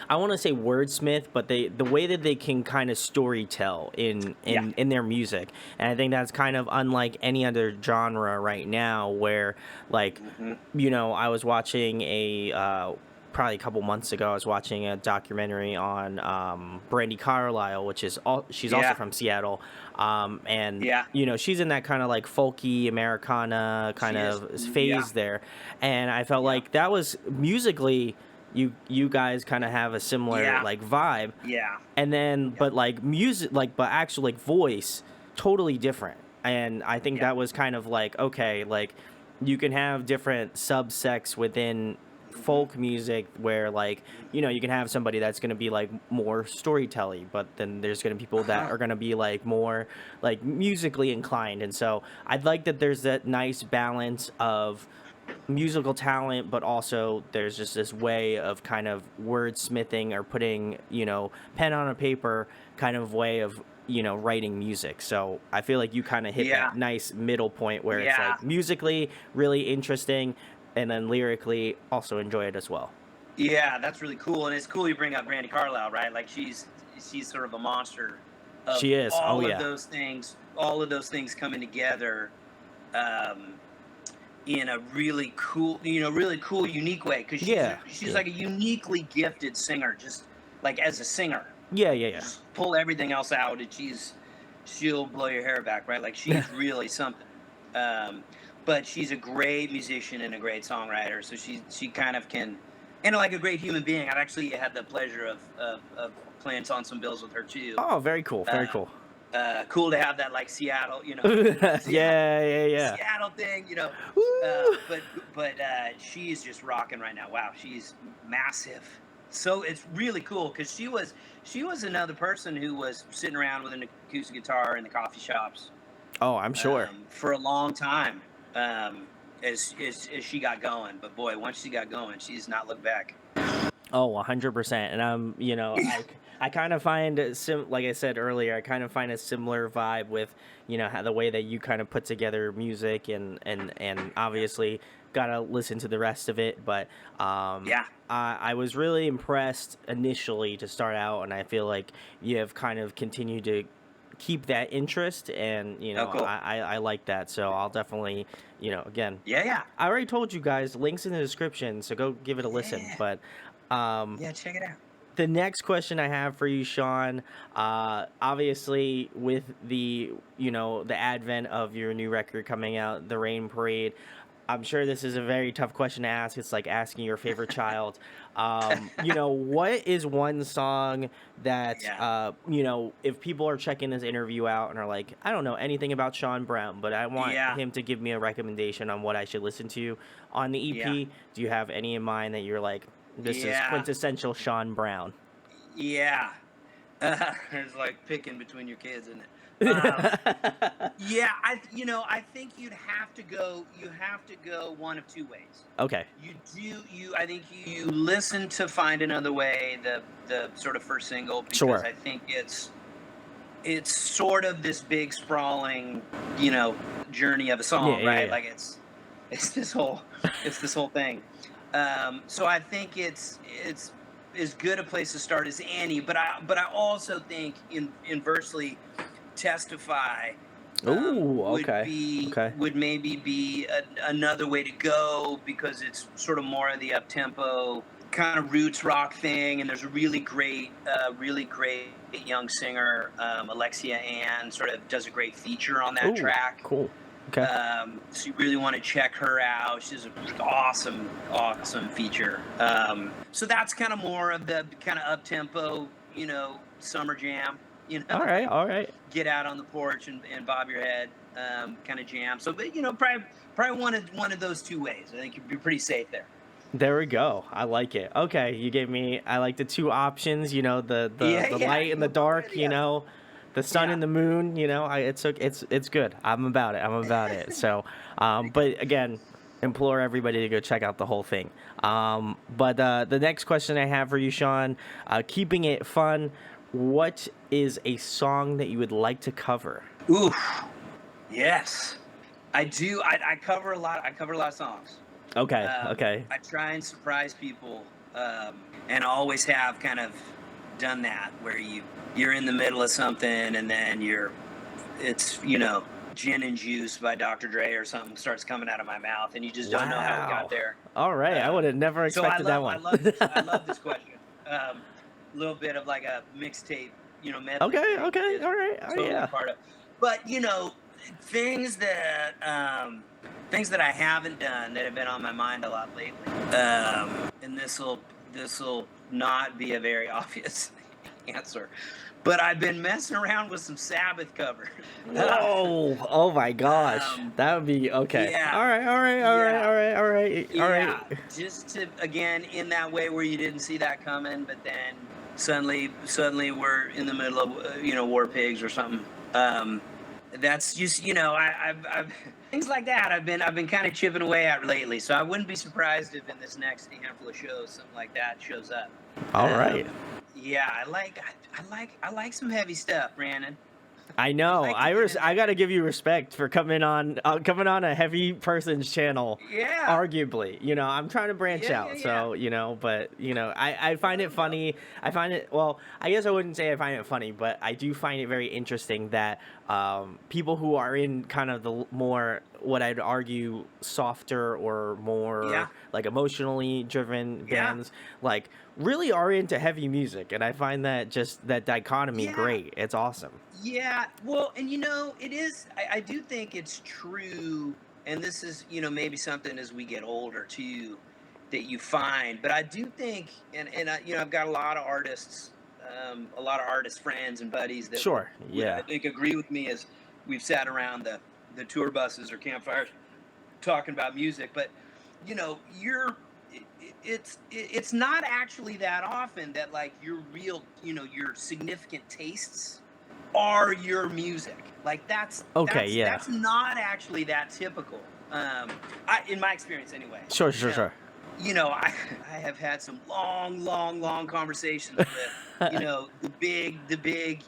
I want to say wordsmith, but the way that they can kind of story tell in Yeah. in their music, and I think that's kind of unlike any other genre right now. Where like, Hmm. I was watching a probably a couple months ago. I was watching a documentary on Brandy Carlisle, which is she's also Yeah. from Seattle, and Yeah. she's in that kind of like folky Americana kind She is. of Yeah. phase there, and I felt Yeah. like that was musically you guys kind of have a similar Yeah. like vibe, Yeah. and then Yeah. but like music like but actual like voice totally different. And I think Yeah. that was kind of like, okay, like you can have different subsects within Hmm. folk music where like Hmm. you can have somebody that's going to be like more storytelling, but then there's going to be people that Uh-huh. are going to be like more like musically inclined. And so I'd like that there's that nice balance of musical talent, but also there's just this way of kind of wordsmithing or putting, pen on a paper kind of way of, writing music. So I feel like you kind of hit Yeah. that nice middle point where it's Yeah. like musically really interesting and then lyrically also enjoy it as well. Yeah. That's really cool, and it's cool you bring up Brandy Carlisle, right? Like she's sort of a monster of She is. Oh, all of yeah. those things. All of those things coming together. Um, in a really cool, unique way, because Yeah. she's Yeah. like a uniquely gifted singer, just like as a singer. Yeah. Yeah. Just pull everything else out, and she'll blow your hair back, right? Like Yeah. she's really something. Um, but she's a great musician and a great songwriter, so she kind of can, and like a great human being. I've actually had the pleasure of playing on some bills with her too. Oh, very cool. Very Um, cool. cool to have that like Seattle, Yeah. Seattle, Yeah. Yeah. Seattle thing, Woo! but she's just rocking right now. Wow, she's massive. So it's really cool because she was another person who was sitting around with an acoustic guitar in the coffee shops, Oh, I'm sure. for a long time, as she got going. But boy, once she got going, she's not looked back. Oh, 100%. And I kind of find like I said earlier, I kind of find a similar vibe with, how the way that you kind of put together music and Yeah, obviously got to listen to the rest of it, but yeah. I was really impressed initially to start out, and I feel like you have kind of continued to keep that interest, and Oh, cool. I like that. So I'll definitely, again, Yeah, yeah, I already told you guys, links in the description, so go give it a listen. yeah, But um, yeah. Check it out. the next question I have for you, Sean, obviously with the advent of your new record coming out, The Rain Parade, I'm sure this is a very tough question to ask. It's like asking your favorite child. What is one song that Yeah, if people are checking this interview out and are like, I don't know anything about Shawn Brown, but I want yeah, him to give me a recommendation on what I should listen to on the yeah, EP. Do you have any in mind that you're like, this is yeah. quintessential Shawn Brown? Yeah. It's like picking between your kids, isn't it? Yeah, I think you have to go one of two ways. Okay. I think you listen to Find Another Way, the sort of first single, because Sure. I think it's sort of this big sprawling, journey of a Yeah, song, yeah, right? yeah. Like it's this whole it's this whole thing. So I think it's as good a place to start as any, but I also think inversely Testify Ooh, okay. Okay. would maybe be another way to go, because it's sort of more of the up tempo kind of roots rock thing, and there's a really great young singer, Alexia Ann, sort of does a great feature on that Ooh, track. cool. Okay. So you really want to check her out. She's an awesome feature. So that's kind of more of the kind of up tempo, summer jam. All right, Like all right. get out on the porch and bob your head, kind of jam. So, but probably one of those two ways. I think you'd be pretty safe there. There we go. I like it. Okay, you gave me. I like the two options. You know, the Yeah, light and the you go dark. right. Yeah, The sun yeah. and the moon. It's good. I'm about it. I'm about it. So, but again, implore everybody to go check out the whole thing. But the next question I have for you, Sean, keeping it fun. What is a song that you would like to cover? Oof. Yes, I do. I cover a lot. I cover a lot of songs. Okay. Okay. I try and surprise people, and always have kind of done that, where you're in the middle of something, and then it's Gin and Juice by Dr. Dre or something starts coming out of my mouth, and you just don't know how it got Wow. there. All right. I would Um, have never so expected that I one. love this question. A little bit of like a mixtape, medley Okay. thing Okay. is All right. Oh totally yeah. part of. But things that things that I haven't done that have been on my mind a lot lately. And this will not be a very obvious answer, but I've been messing around with some Sabbath covers. Whoa! Oh my gosh, um, that would be okay. yeah, All right, all right, all right, yeah. all right, all right, all Yeah, right. just to again in that way where you didn't see that coming, but then suddenly we're in the middle of War Pigs or something. That's just I've things like that. I've been kind of chipping away at lately. So I wouldn't be surprised if in this next handful of shows something like that shows up. All right. Um, yeah, I like some heavy stuff, Brandon. I I know. like to get in I there. gotta give you respect for coming on a heavy person's channel. Yeah, Arguably, I'm trying to branch yeah, yeah, out. yeah. So but I find it There we go. funny. I find it well. I guess I wouldn't say I find it funny, but I do find it very interesting that people who are in kind of the more what I'd argue softer or Yeah, more like emotionally driven yeah, bands like really are into heavy music, and I find that just that dichotomy yeah. great. It's awesome. Yeah, well, and it is. I do think it's true, and this is maybe something as we get older too that you find. But I do think, and I've got a lot of artist friends and buddies that would Sure. would I Yeah. think agree with me as we've sat around the tour buses or campfires talking about music. But you're it's not actually that often that like your real your significant tastes are your music. Like that's Okay. that's Yeah. that's not actually that typical. In my experience anyway. Sure. You Sure. know, Sure. I have had some long conversations with the big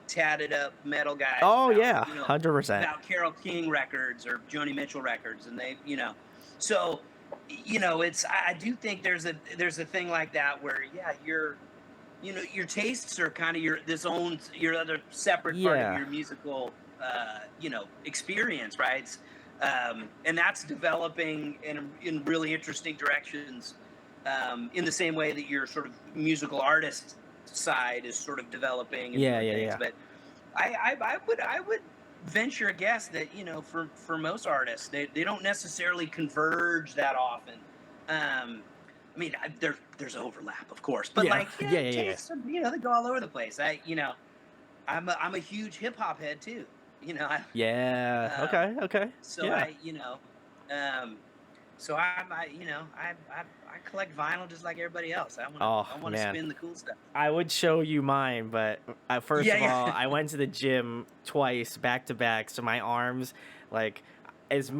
tatted up metal guys Oh about yeah. 100%. Carole King records or Joni Mitchell records, and they so it's I do think there's a thing like that where your tastes are kind of your other separate part of Yeah. your musical experience, right? And that's developing in really interesting directions, in the same way that your sort of musical artist side is sort of developing and Yeah. doing Yeah. things. Yeah. But I would venture a guess that for most artists they don't necessarily converge that often. I mean, there's overlap, of course, but Yeah. like Yeah. Yeah. Yeah. tastes they go all over the place. I'm a huge hip hop head too. Yeah. Um, Okay. Okay. so Yeah. I, you know, um, so I I collect vinyl just like everybody else. Oh, I want to man. spin the cool stuff. I would show you mine, but first Yeah, of all, yeah. I went to the gym twice back to back, so my arms, like, this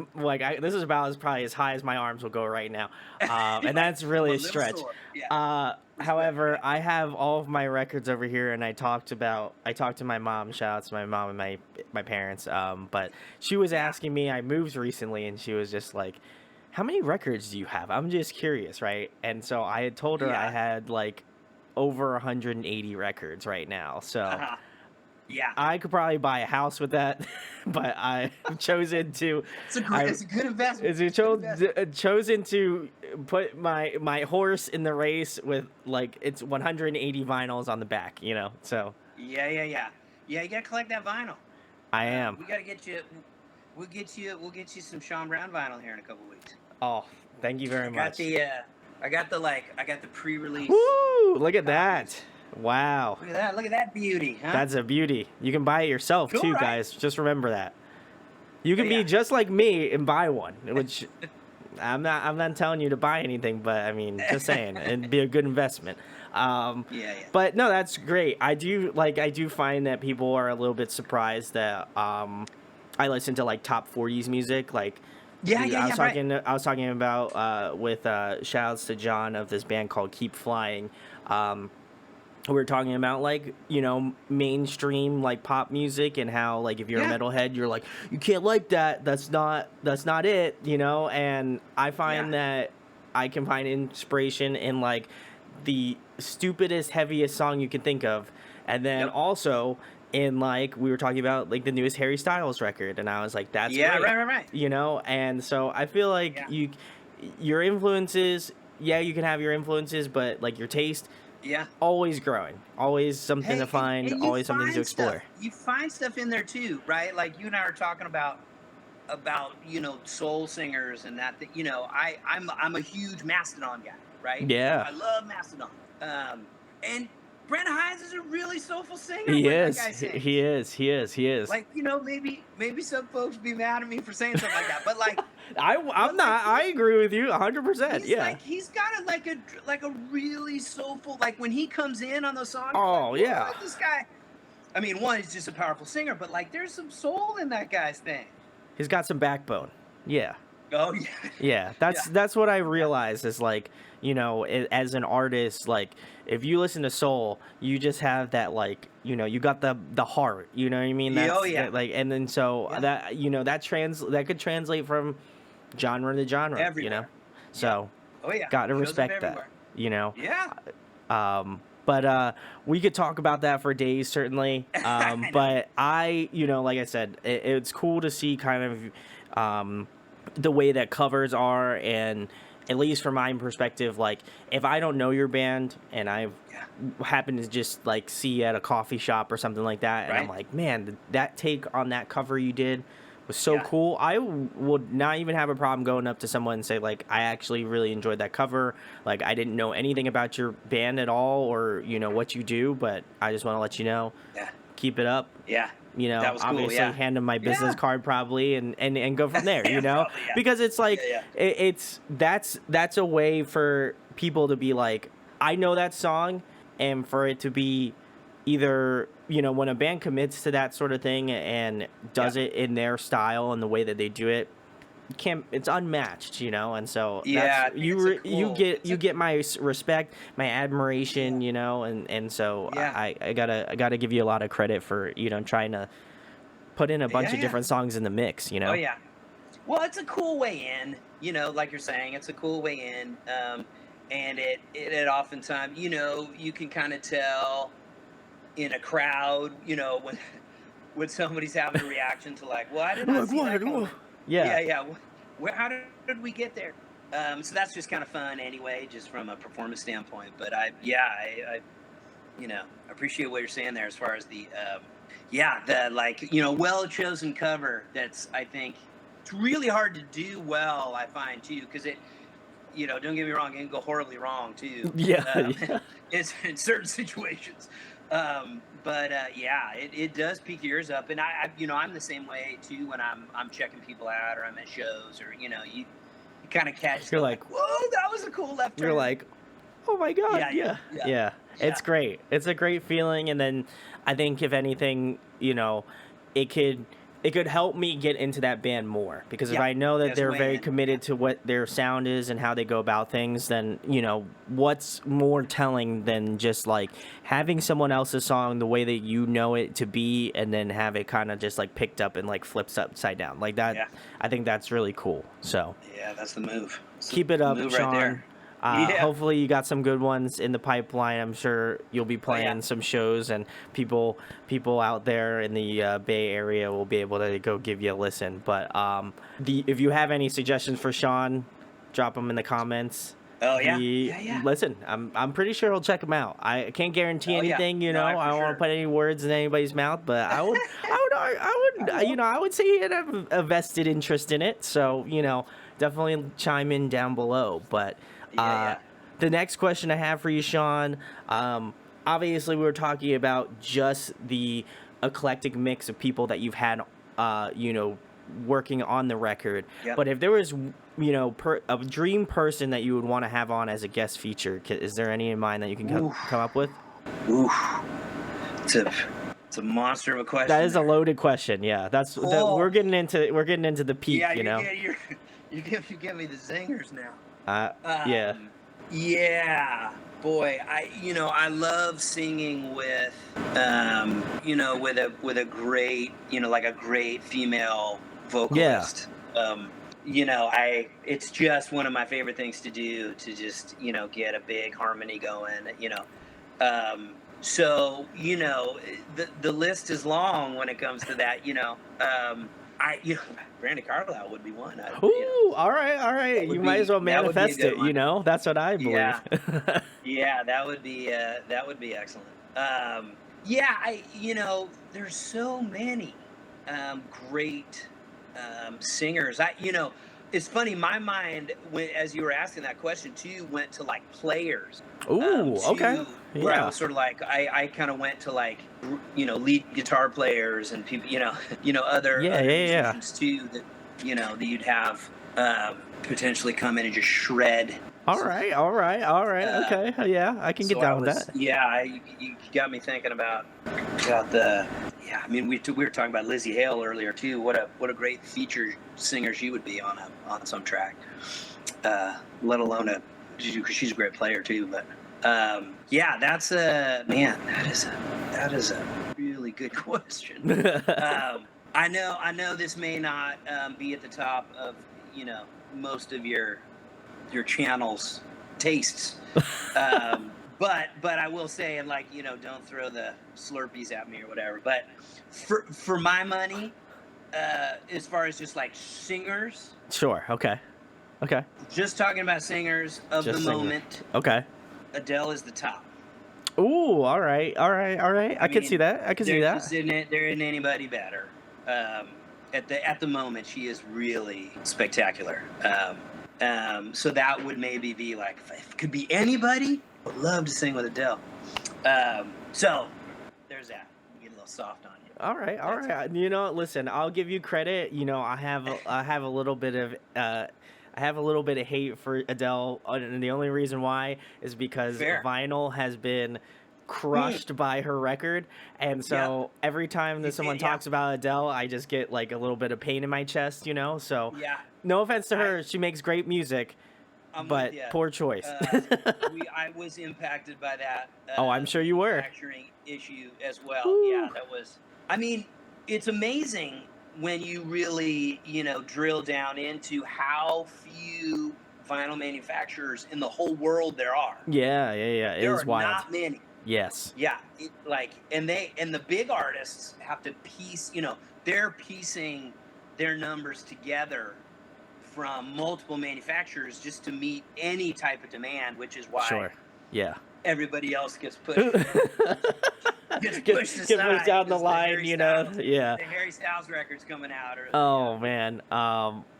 is about as probably as high as my arms will go right now, You're and like, that's I'm really a a little stretch. sore. Yeah. Respect. However, Yeah. I have all of my records over here, and I talked to my mom. Shout out to my mom and my parents. But she was Yeah. asking me. I moved recently, and she was just like, "How many records do you have?" I'm just curious, right? And so I had told her I Yeah. had like over 180 records right now. So Uh-huh. Yeah. I could probably buy a house with that, but I've chosen to I It's a good investment. is it Good investment. chosen to put my horse in the race with like it's 180 vinyls on the back, So Yeah, yeah, yeah. Yeah, you gotta collect that vinyl. I am. We gotta get you. We'll get you some Shawn Brown vinyl here in a couple weeks. Oh, thank you very I got much. the I got the pre-release Woo! Look at copies. that. Wow. Look at that! Look at that beauty, huh? That's a beauty. You can buy it yourself Cool, too, right? guys. Just remember that. You Oh, can be yeah. just like me and buy one, which I'm not telling you to buy anything, but I mean, just saying, it'd be a good investment. Yeah, yeah. But no, that's great. I do find that people are a little bit surprised that I listen to like top 40s music. Like Yeah, yeah, yeah. Right. I was talking about with shout outs to John of this band called Keep Flying. We were talking about like mainstream like pop music and how like if you're a Yeah. metalhead you're like you can't like that, that's not it, and I find Yeah. that I can find inspiration in like the stupidest heaviest song you can think of, and then Yep. also in like we were talking about like the newest Harry Styles record, and I was like that's Yeah. great, Right. and so I feel like Yeah. your influences, yeah, you can have your influences, but like your taste Yeah. always growing, always something Hey, to find, and you always something to find stuff. explore. You find stuff in there too, right? Like you and I are talking about soul singers and that. I'm a huge Mastodon guy, right? Yeah. I love Mastodon. And Brent Hines is a really soulful singer. He when is. That guy sings. He is. Like maybe some folks be mad at me for saying something like that, but like I'm not. I agree with you 100%. he's Yeah. like he's got a really soulful, like when he comes in on those songs. Oh, like, yeah. this guy. I mean, one, he's just a powerful singer, but like there's some soul in that guy's thing. He's got some backbone. Yeah. Oh yeah. Yeah, Yeah. that's what I realized is like, as an artist, like if you listen to soul, you just have that like, you got the heart, you know what I mean? Yeah, That's oh, yeah. that, like, and then so Yeah. that could translate from genre to genre, Everywhere. So Oh yeah. got to Shows up respect that, everywhere. Yeah. but we could talk about that for days, certainly. I know. But like I said, it's cool to see kind of the way that covers are, and at least from my perspective, like if I don't know your band and I Yeah. happen to just like see you at a coffee shop or something like that, and I'm Right. like, man, that take on that cover you did was so Yeah. cool. I would not even have a problem going up to someone and say like, I actually really enjoyed that cover. Like I didn't know anything about your band at all, or what you do, but I just want to let you know, Yeah. keep it up. Yeah. That was cool, Obviously yeah. hand them my business Yeah. card probably, and go from there, Yeah, probably, yeah. because it's like Yeah, that's a way for people to be like, I know that song, and for it to be either when a band commits to that sort of thing and does it in their style and the way that they do it, it's unmatched, and so Yeah, I that's think you it's a cool- it's a- get my respect, my admiration, and so Yeah. I gotta give you a lot of credit for trying to put in a bunch Yeah, of yeah. different songs in the mix. Oh yeah. Well, it's a cool way in. Like you're saying, it's a cool way in. And it oftentimes, you can kind of tell in a crowd, when somebody's having a reaction to like, well, I did not see that coming. Yeah. How did we get there? So that's just kind of fun anyway, just from a performance standpoint. But I appreciate what you're saying there as far as the well chosen cover. That's, I think, it's really hard to do well, I find too, because it, don't get me wrong, it can go horribly wrong too. Yeah. It's in certain situations. It does pique your ears up, and I'm the same way too when I'm checking people out or I'm at shows, or you kind of catch. You're like, whoa, that was a cool left turn. you're like, oh my God, yeah. It's great. It's a great feeling, and then I think if anything, it could help me get into that band more, because if I know that they're very committed to what their sound is and how they go about things, then what's more telling than just like having someone else's song the way that you know it to be, and then have it kind of just like picked up and like flips upside down like that. I think that's really cool. So yeah, that's the move. Keep it up, Shawn. Right there. Hopefully you got some good ones in the pipeline. I'm sure you'll be playing some shows, and people out there in the Bay Area will be able to go give you a listen. But if you have any suggestions for Shawn, drop them in the comments. Oh yeah. Listen, I'm pretty sure he'll check them out. I can't guarantee anything, I don't want to put any words in anybody's mouth, but I would say he had a vested interest in it. So definitely chime in down below. But the next question I have for you, Shawn, obviously we were talking about just the eclectic mix of people that you've had, working on the record. But if there was, a dream person that you would want to have on as a guest feature, is there any in mind that you can come up with? Oof. It's a monster of a question. That is a loaded question. Yeah, we're getting into the peak. You give me the zingers now. Yeah. Boy, I love singing with with a great, like a great female vocalist. It's just one of my favorite things to do, to just, get a big harmony going, so, the list is long when it comes to that, Brandi Carlile would be one. All right. You might as well manifest it. That's what I believe. Yeah, that would be excellent. There's so many great singers. It's funny. My mind, as you were asking that question too, went to like players. Okay. Where I was sort of like, I kind of went to like, lead guitar players and people, other musicians too, that that you'd have potentially come in and just shred. All right. Okay. Yeah, I can get down with that. Yeah, you got me thinking about the. Yeah, I mean, we were talking about Lizzie Hale earlier too. What a great feature singer she would be on some track. Let alone because she's a great player too. But that's that is a really good question. I know this may not be at the top of most of your channel's tastes. But I will say, and don't throw the Slurpees at me or whatever. But for my money, as far as just like singers. Sure. Okay. Just talking about singers of the moment. Okay. Adele is the top. Ooh, all right. I can see that. There isn't anybody better. At the moment, she is really spectacular. So that would maybe be like, if it could be anybody, I would love to sing with Adele. So there's that. Get a little soft on you. All right. Listen, I'll give you credit. I have a little bit of hate for Adele, and the only reason why is because vinyl has been crushed by her record, and so every time that someone talks about Adele, I just get like a little bit of pain in my chest, so no offense to her, she makes great music, but poor choice. I was impacted by that. I'm sure you were. Manufacturing issue as well. Ooh. Yeah, that was. I mean, it's amazing when you really, drill down into how few vinyl manufacturers in the whole world there are. Yeah. It is wild. There are not many. Yes. Yeah, and the big artists have to piece, they're piecing their numbers together from multiple manufacturers just to meet any type of demand, which is why everybody else gets pushed. Gets pushed down the line, The Harry Styles record's coming out. Man.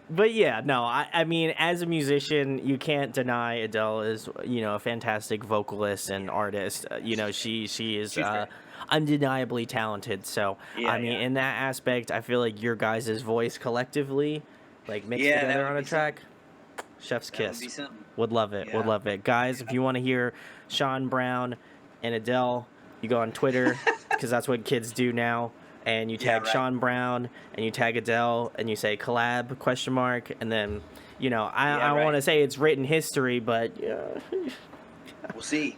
But I mean, as a musician, you can't deny Adele is, a fantastic vocalist and artist. She is undeniably talented. So, in that aspect, I feel like your guys' voice collectively, like mixed together on a track. Chef's That would be kiss. something. Would love it. Would Yeah. love it. Guys, if you want to hear Shawn Brown and Adele, you go on Twitter because that's what kids do now. And you Yeah, tag right. Shawn Brown and you tag Adele and you say collab question mark, and then I Yeah, don't right. want to say it's written history, but We'll see.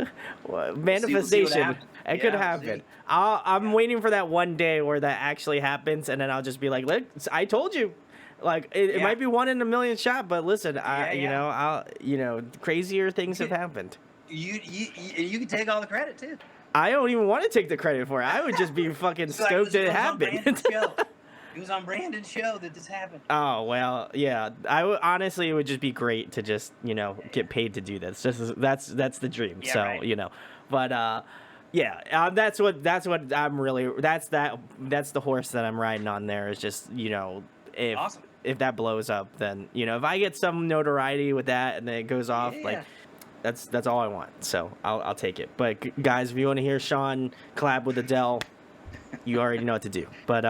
manifestation. happens. It Yeah, could we'll happen. see. I'm waiting for that one day where that actually happens, and then I'll just be like, "Look, I told you." Like it Yeah. might be 1 in a million shot, but listen, Yeah. crazier things have happened. You can take all the credit too. I don't even want to take the credit for it. I would just be fucking It's like, stoked that listen, it was on happened. Brandon's show. It was on Brandon's show that this happened. Oh well, yeah. Honestly, it would just be great to just get paid to do this. That's the dream. Yeah, So right. but that's what I'm really that's the horse that I'm riding on. There is just if Awesome. if that blows up, then if I get some notoriety with that and then it goes off, Yeah. like that's all I want. So I'll take it. But guys, if you want to hear Shawn collab with Adele, you already know what to do. But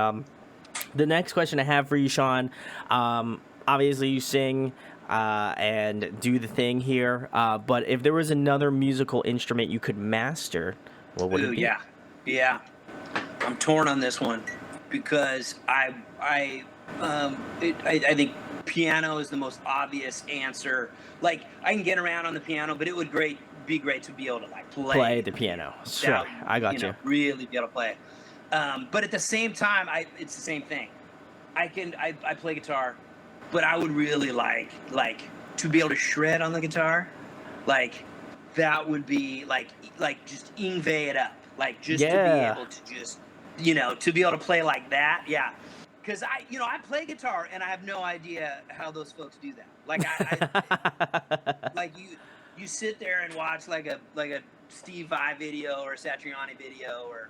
the next question I have for you, Shawn, obviously you sing and do the thing here, but if there was another musical instrument you could master, what would it be? Yeah. I'm torn on this one because I think piano is the most obvious answer. Like I can get around on the piano, but it would be great to be able to like Play the piano. Sure, I got you. Really be able to play it. But at the same time, it's the same thing. I play guitar, but I would really like to be able to shred on the guitar. Like that would be like just ingve it up. Like just to be able to just to be able to play like that. Yeah. Because I play guitar and I have no idea how those folks do that. Like I like you sit there and watch like a Steve Vai video or a Satriani video or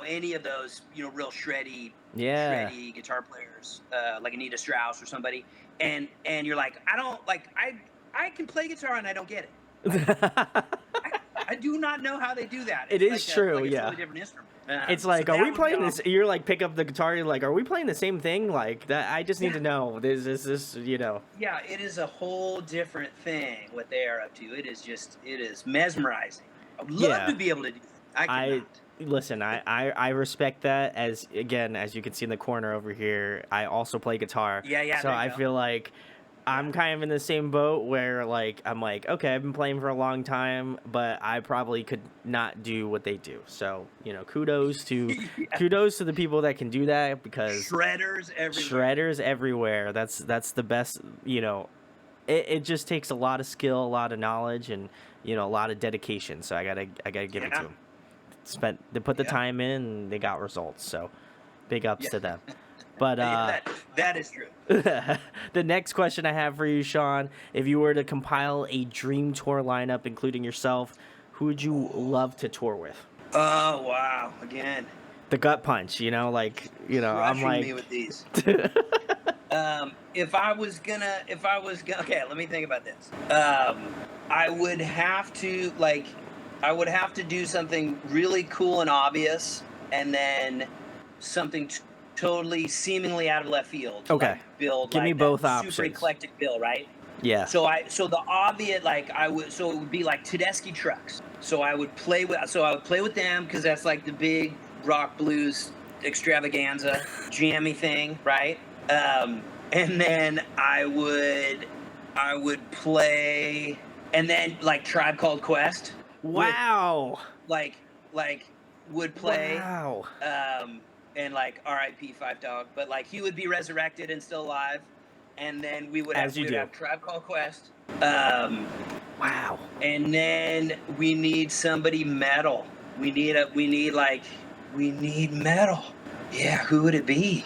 any of those real shreddy guitar players like Anita Strauss or somebody, and you're like, I can play guitar and I don't get it. I do not know how they do that. It is true, it's yeah. a totally different instrument. It's like, are we playing this? You're like, pick up the guitar. You're like, are we playing the same thing? Like that. I just need to know. This. Yeah, it is a whole different thing what they are up to. It is mesmerizing. I would love to be able to do that. I cannot. Listen, I respect that. As you can see in the corner over here, I also play guitar. Yeah. So I feel like I'm kind of in the same boat where like I'm like, okay, I've been playing for a long time, but I probably could not do what they do. So kudos to the people that can do that, because shredders everywhere. That's the best. It just takes a lot of skill, a lot of knowledge, and a lot of dedication. So I gotta give it to them. They put the time in, and they got results. So big ups to them. But that is true. The next question I have for you, Shawn, if you were to compile a dream tour lineup, including yourself, who would you love to tour with? Oh wow! Again, the gut punch. I'm like me with these. If I was gonna, okay, let me think about this. I would have to do something really cool and obvious, and then something totally seemingly out of left field. Okay. Give me both options. Super eclectic bill, right? Yeah. So the obvious, it would be like Tedeschi Trucks. So I would play with them because that's like the big rock blues extravaganza jammy thing, right? And then I would play, and then like Tribe Called Quest. Wow. Would play. Wow. And like R.I.P. Five Dog, but like he would be resurrected and still alive, and then we would have Tribe Called Quest. Wow. And then we need somebody metal. We need metal. Yeah, who would it be?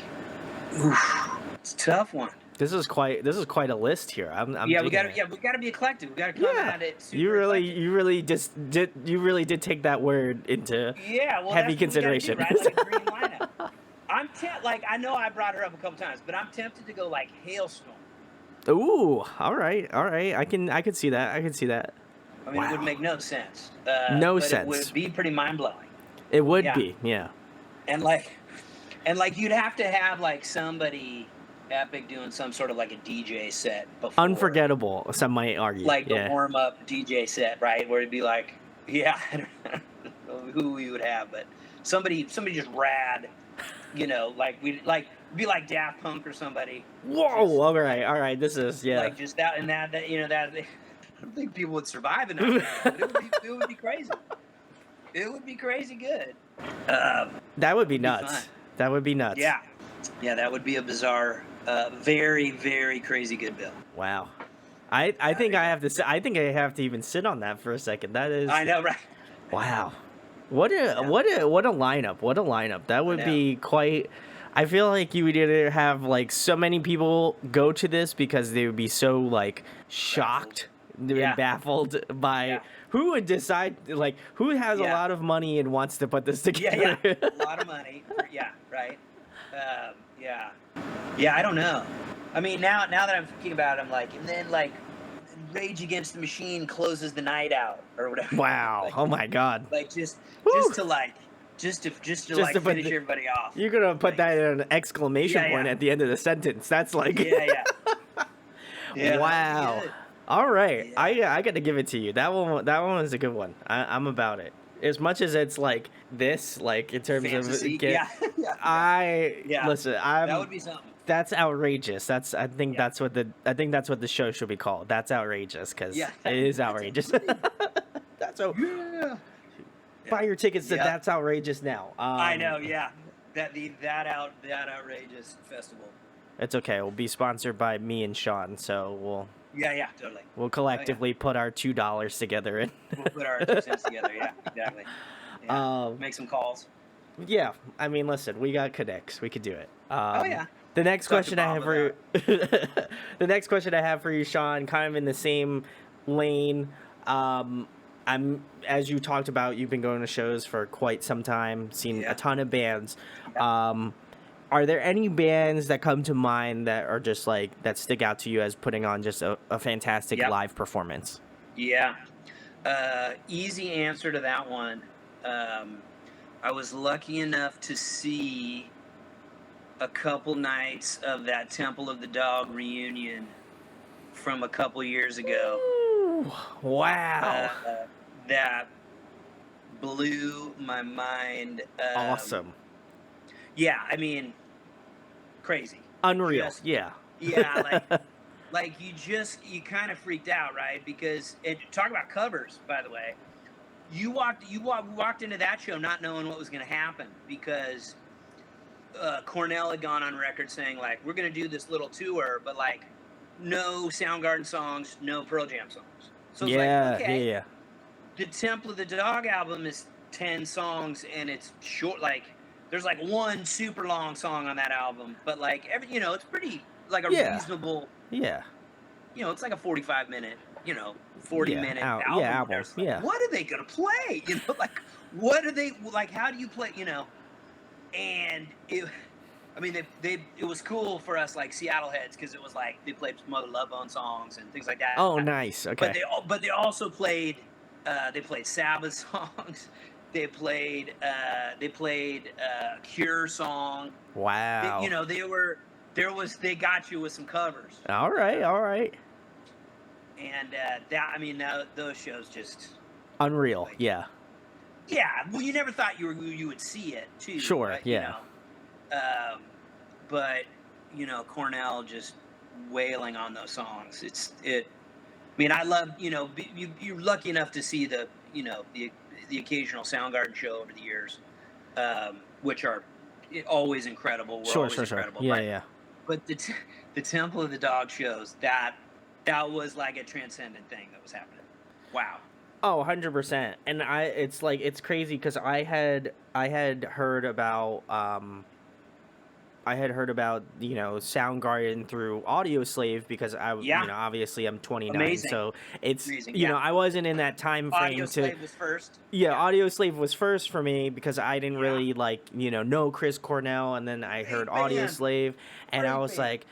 Oof, it's a tough one. This is quite a list here. We gotta be eclectic. We gotta come at it. You really did take that word into heavy consideration. Do, right? Like a green lineup. I know I brought her up a couple times, but I'm tempted to go like Hailstorm. Ooh, all right. I can see that. I mean, it would make no sense. No sense. It would be pretty mind blowing. It would be, yeah. And you'd have to have like somebody epic doing some sort of like a DJ set before. Unforgettable, some might argue. Like the Yeah. warm-up DJ set, right? Where it'd be like, yeah, I don't know who we would have, but somebody just rad, like we'd like be like Daft Punk or somebody. Whoa! Just, all right. This is like just that and that that. I don't think people would survive enough, but it would be crazy. It would be crazy good. That would be fun. nuts. That would be nuts. Yeah, that would be a bizarre, very, very crazy good bill. Wow. I think I have to. I think I have to even sit on that for a second. That is. I know, right? Wow. What a lineup. What a lineup. That would be quite. I feel like you would either have like so many people go to this because they would be so like shocked and baffled by who would decide, like who has a lot of money and wants to put this together. Yeah. A lot of money. Right. I don't know. I mean, now that I'm thinking about it, I'm like, and then like Rage Against the Machine closes the night out or whatever. Wow. Like, oh my God. Like just to finish everybody off. You're gonna put that in an exclamation point at the end of the sentence. That's like wow. All right. Yeah. I got to give it to you. That one was a good one. I'm about it. As much as it's like this, like in terms Fantasy. of listen. That would be something. That's outrageous. I think that's what the show should be called. That's outrageous because it is outrageous. That's so. Yeah. Buy your tickets to That's Outrageous now. I know. Yeah. That outrageous festival. It's okay. We'll be sponsored by me and Shawn, so we'll. Yeah, totally. We'll collectively put our $2 together and we'll put our 2 cents together. Yeah, exactly. Yeah. Make some calls. Yeah, I mean, listen, we got connects. We could do it. The next Talk question I have for the next question I have for you, Shawn, kind of in the same lane. As you talked about, you've been going to shows for quite some time, seen a ton of bands. Are there any bands that come to mind that are just like that stick out to you as putting on just a fantastic live performance? Yeah. Easy answer to that one. I was lucky enough to see a couple nights of that Temple of the Dog reunion from a couple years ago. Ooh, wow. That blew my mind. Awesome. Yeah, I mean, crazy. Unreal. Yeah, like you kind of freaked out, right? Because talk about covers, by the way. We walked into that show not knowing what was going to happen because Cornell had gone on record saying like we're going to do this little tour, but like no Soundgarden songs, no Pearl Jam songs. So it's like, okay, the Temple of the Dog album is 10 songs and it's short, like. There's like one super long song on that album, but like it's pretty like a reasonable. Yeah. It's like a 45-minute, 40-minute album. Yeah, album. Like, what are they gonna play? Like what are they like? How do you play? And it was cool for us like Seattle heads because it was like they played some other Love Bone songs and things like that. Oh, nice. Okay. But they also played Sabbath songs. They played Cure song. Wow. They got you with some covers. All right. And those shows just unreal. Like, yeah. Well, you never thought you would see it too. Sure. Right? Yeah. But Cornell just wailing on those songs. I mean, I love you're lucky enough to see the occasional Soundgarden show over the years, which are always incredible. Sure. Incredible, yeah, right? yeah. But the Temple of the Dog shows, that was like a transcendent thing that was happening. Wow. Oh, 100%. And it's crazy because I had heard about Soundgarden through Audioslave because obviously I'm 29, amazing. So it's amazing, I wasn't in that time frame Audioslave was first. Audioslave was first for me because I didn't really know Chris Cornell, and then I heard Audioslave, and I was like,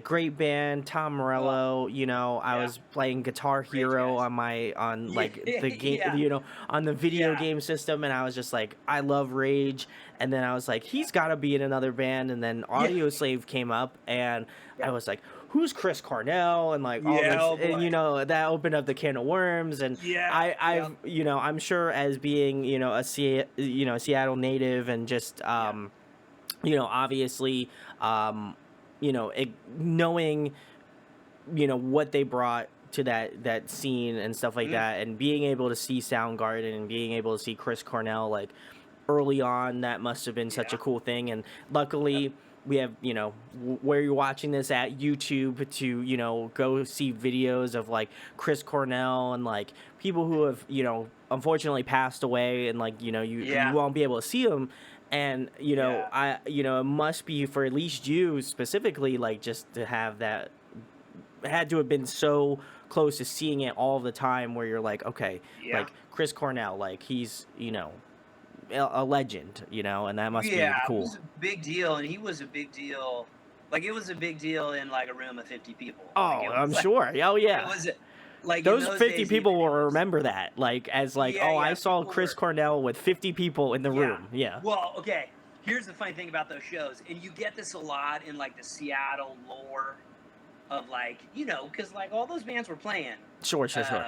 great band, Tom Morello. I was playing Guitar Hero on the game, on the video game system, and I was just like, I love Rage, and then I was like, he's got to be in another band, and then then Audioslave came up, and I was like, who's Chris Cornell, and like all Yeah, this, oh and boy. that opened up the can of worms. And Yeah, yeah, I'm sure, as being a Seattle native, and just yeah. obviously, um, knowing what they brought to that scene and stuff like Mm, that, and being able to see Soundgarden and being able to see Chris Cornell like early on, that must have been such a yeah, cool thing. And yep, luckily we have, where you're watching this at YouTube, to go see videos of like Chris Cornell and like people who have unfortunately passed away, and like you yeah, won't be able to see them. And yeah. it must be, for at least you specifically, like, just to have that, had to have been so close to seeing it all the time, where you're like, okay, Yeah. like Chris Cornell, like he's a legend, and that must Yeah, be it cool. was a big deal, and he was a big deal. Like, it was a big deal in like a room of 50 people. Like, Oh, it I'm was like sure. Oh it yeah. was like in Those those 50 days, even people will it was. remember that, like, as like, Yeah, oh, I yeah. saw People Chris were. Cornell with 50 people in the Yeah. room. Yeah. Well, okay. Here's the funny thing about those shows, and you get this a lot in like the Seattle lore of like, because like all those bands were playing. Sure, sure, sure.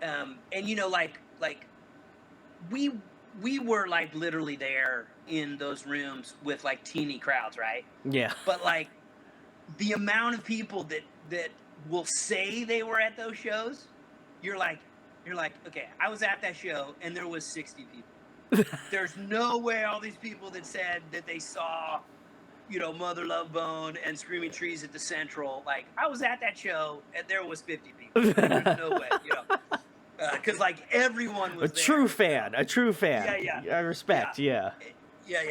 Um, and like we we were like literally there in those rooms with like teeny crowds, right? Yeah. But like the amount of people that will say they were at those shows, you're like okay, I was at that show and there was 60 people. There's no way all these people that said that they saw, Mother Love Bone and Screaming Trees at the Central, like I was at that show and there was 50 people. Like, there's no way, because like everyone A was there. true fan, a true Yeah, fan. yeah, I respect. Yeah. yeah,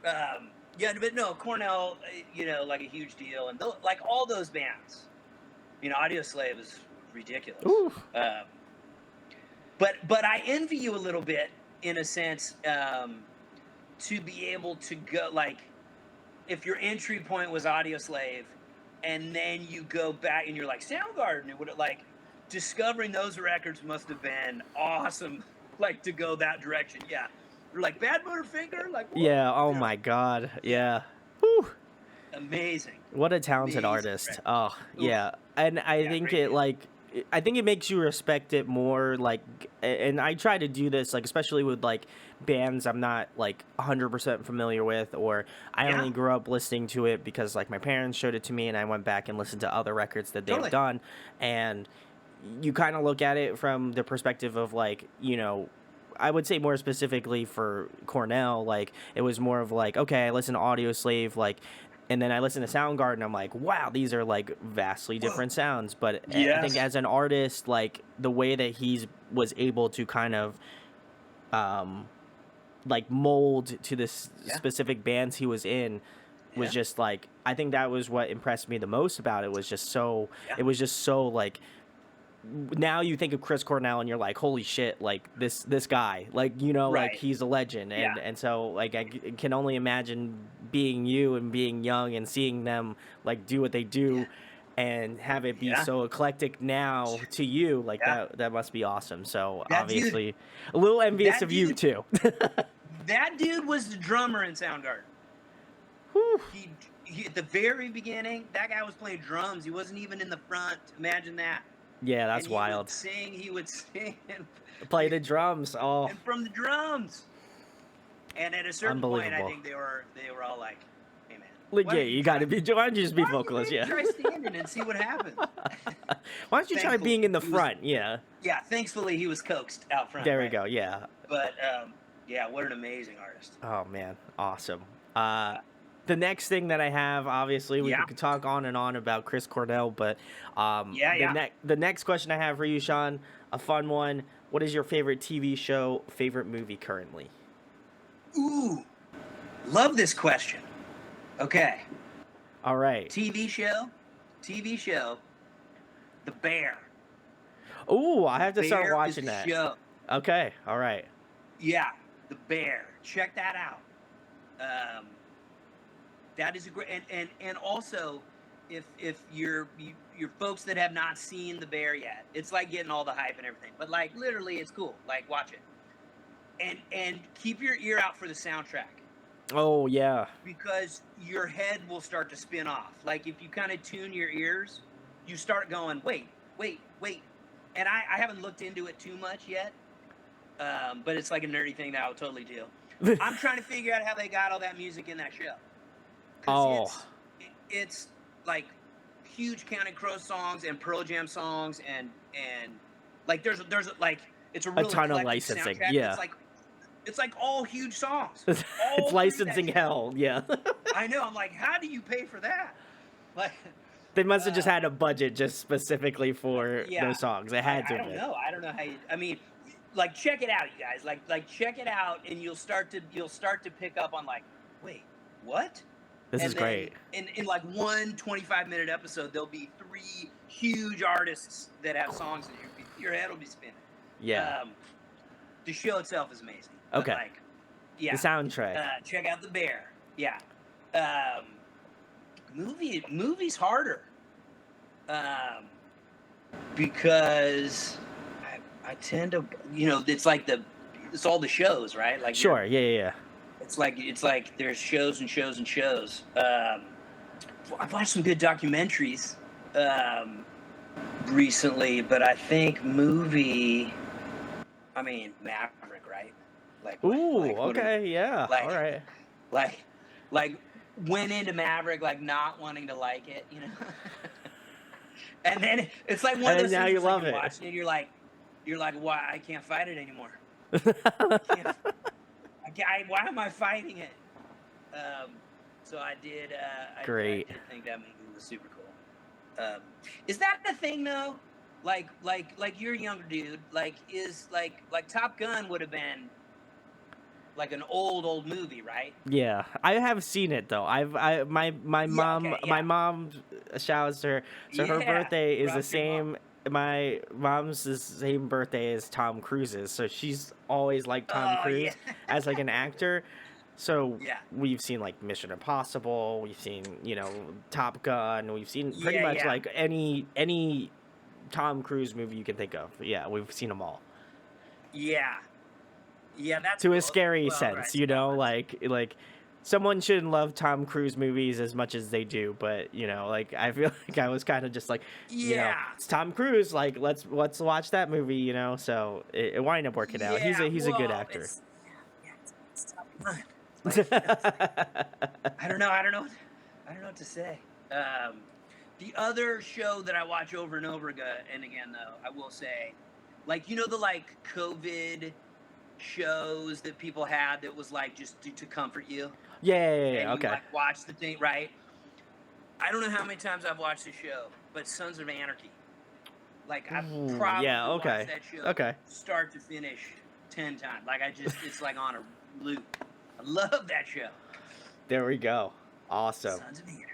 yeah. Yeah, but no, Cornell, like a huge deal, and like all those bands, Audio Slave is ridiculous. Ooh. But I envy you a little bit, in a sense, to be able to go, like, if your entry point was Audio Slave, and then you go back and you're like Soundgarden, it would, like, discovering those records must have been awesome, like, to go that direction. Yeah, you're like Bad Motorfinger, like, whoa, Yeah. Oh my God. Yeah. Whew. amazing, What a talented amazing artist. record. Oh, Oof, yeah. And I yeah, think great deal. I think it makes you respect it more, like, and I try to do this, like, especially with like bands I'm not like 100% familiar with, or I Yeah, only grew up listening to it because like my parents showed it to me, and I went back and listened to other records that they've totally. done. And you kind of look at it from the perspective of like, I would say more specifically for Cornell, like it was more of like, okay, I listen to Audio Slave, like, and then I listen to Soundgarden, I'm like, wow, these are like vastly Whoa. different sounds. But I think Yes. as an artist, like the way that he's was able to kind of um like mold to this Yeah. specific bands he was in, was Yeah. just like, I think that was what impressed me the most about it. Was just so, Yeah. it was just so like, now you think of Chris Cornell and you're like, holy shit, like this guy, like, like Right. he's a legend. Yeah. And so like can only imagine being you and being young and seeing them like do what they Yeah. do, and have it be Yeah. so eclectic now to you, like Yeah. that must be awesome. So That dude. obviously a little envious That of you dude. too. That dude was the drummer in Soundgarden. Whew. He at the very beginning, that guy was playing drums. He wasn't even in the front. Imagine that. Yeah, And that's wild. He would sing, Play the drums. Oh, and from the drums. And at a certain point, I unbelievable. think they were all like, "Hey man, Like, why yeah, don't you got to try- be. Why don't you just be why don't you vocalist? maybe Yeah. try standing and see what happens?" Why don't you try Thankfully, being in the he was- front? Yeah. Yeah, thankfully he was coaxed out front. There we right? go. Yeah. But yeah, what an amazing artist. Oh man, awesome. The next thing that I have, obviously, we Yeah. could talk on and on about Chris Cornell, but Yeah. the next question I have for you, Shawn, a fun one. What is your favorite TV show, favorite movie currently? Ooh, love this question. Okay, All right. TV show, The Bear. Ooh, I have to start Bear is watching the that. show. Okay. All right. Yeah, The Bear. Check that out. That is a great, and also, if you're folks that have not seen The Bear yet, it's like getting all the hype and everything, but like literally, it's cool. Like watch it, and keep your ear out for the soundtrack. Oh yeah. because your head will start to spin off. Like if you kind of tune your ears, you start going, wait, wait, wait. And I haven't looked into it too much yet, but it's like a nerdy thing that I would totally do. I'm trying to figure out how they got all that music in that show, because Oh, it's like huge Counting Crow songs and Pearl Jam songs, and like there's like it's a a real ton of eclectic licensing. soundtrack. Yeah. It's like all huge songs, It's all through that licensing show. hell. Yeah. I know. I'm like, how do you pay for that? Like, They must have just uh, had a budget just specifically for yeah, those songs. They had to I have don't been. know. I don't know how you. I mean, like, check it out, you guys. Like check it out, and you'll start to pick up on like, wait, what? This And is then great. in like one 25-minute episode, there'll be 3 huge artists that have songs, and your head will be spinning. Yeah. The show itself is amazing. Okay. But like, yeah. The soundtrack. Check out The Bear. Yeah. Movies harder. Because I tend to, it's all the shows, right? Like Sure. Yeah. Yeah. Yeah. it's like there's shows and shows and shows. I've watched some good documentaries recently, but I think Maverick, right? Ooh. What Okay. Yeah. like, All right. like went into Maverick like not wanting to like it, and then it's like one of And those now things you it's like love you're it. watching it, you're like, why I can't fight it anymore. Why am I fighting it? So I did. Great. I did think that movie was super cool. Is that the thing though? Like you're a younger dude. Like Top Gun would have been like an old movie, right? Yeah, I have seen it though. My mom okay, yeah. my mom, shouts to her. So her Yeah, birthday is the rock your mom. same. My mom's the same birthday as Tom Cruise's, so she's always liked Tom Oh Cruise yeah. as like an actor. So Yeah. we've seen like Mission Impossible, we've seen Top Gun, we've seen pretty much Yeah. like any Tom Cruise movie you can think of. Yeah, we've seen them all. Yeah. Yeah, that's To a cool. scary Well, sense, right, like someone shouldn't love Tom Cruise movies as much as they do, but like I feel like I was kind of just like, Yeah. it's Tom Cruise, like let's watch that movie, so it wound up working out. He's a good actor. It's Top Gun. I don't know what to say. The other show that I watch over and over again, though, I will say, the COVID shows that people had that was like just to comfort you. Yeah, And you okay. watch the thing, right? I don't know how many times I've watched the show, but Sons of Anarchy. I've Ooh, probably yeah, okay. watched that show Okay. start to finish 10 times. It's like on a loop. I love that show. There we go. Awesome. Sons of Anarchy.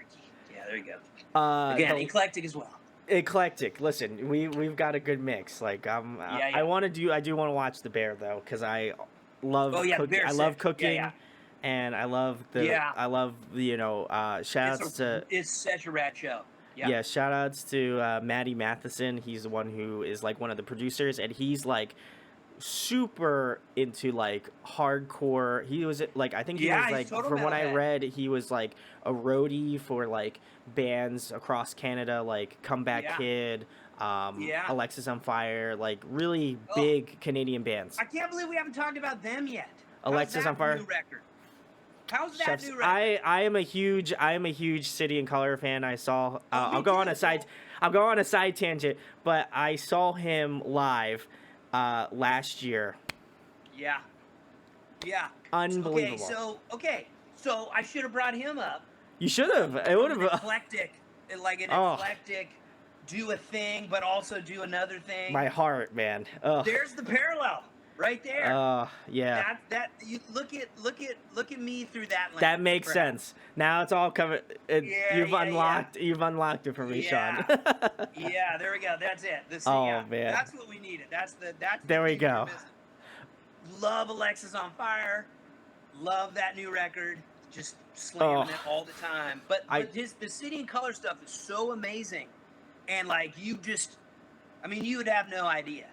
Yeah, there you go. Again, eclectic as well. Eclectic. Listen, we've got a good mix. Like Yeah. I do want to watch The Bear though, because I love Bear's I love sick. cooking. Yeah. And I love shout outs to It's such a rad show. Yeah. yeah, shout outs to Maddie Matheson. He's the one who is like one of the producers, and he's like super into like hardcore. He was like, I think he Yeah, was he's like, total from what I metalhead. read, he was like a roadie for like bands across Canada, like Comeback Yeah. Kid, Yeah. Alexis on Fire, like really Oh. big Canadian bands. I can't believe we haven't talked about them yet. Alexis How's that on Fire? New record? How's that Chefs, new record? I am a huge City and Color fan. I saw. me I'll go on too. a side. I'll go on a side tangent, but I saw him live last year. Yeah. Yeah. Unbelievable. So I should have brought him up. You should have. It would An have. eclectic, Oh. eclectic, do a thing, but also do another thing. My heart, man. Ugh. There's the parallel right there. Yeah. You look at me through that lens. That makes bro. sense. Now it's all coming. You've unlocked it for me, Yeah. Sean. Yeah, there we go. That's it. Oh, man. That's what we needed. That's There we the thing go. we're missing. Love Alexis on Fire. Love that new record. Just slamming it all the time. But the City and Color stuff is so amazing, and you would have no idea.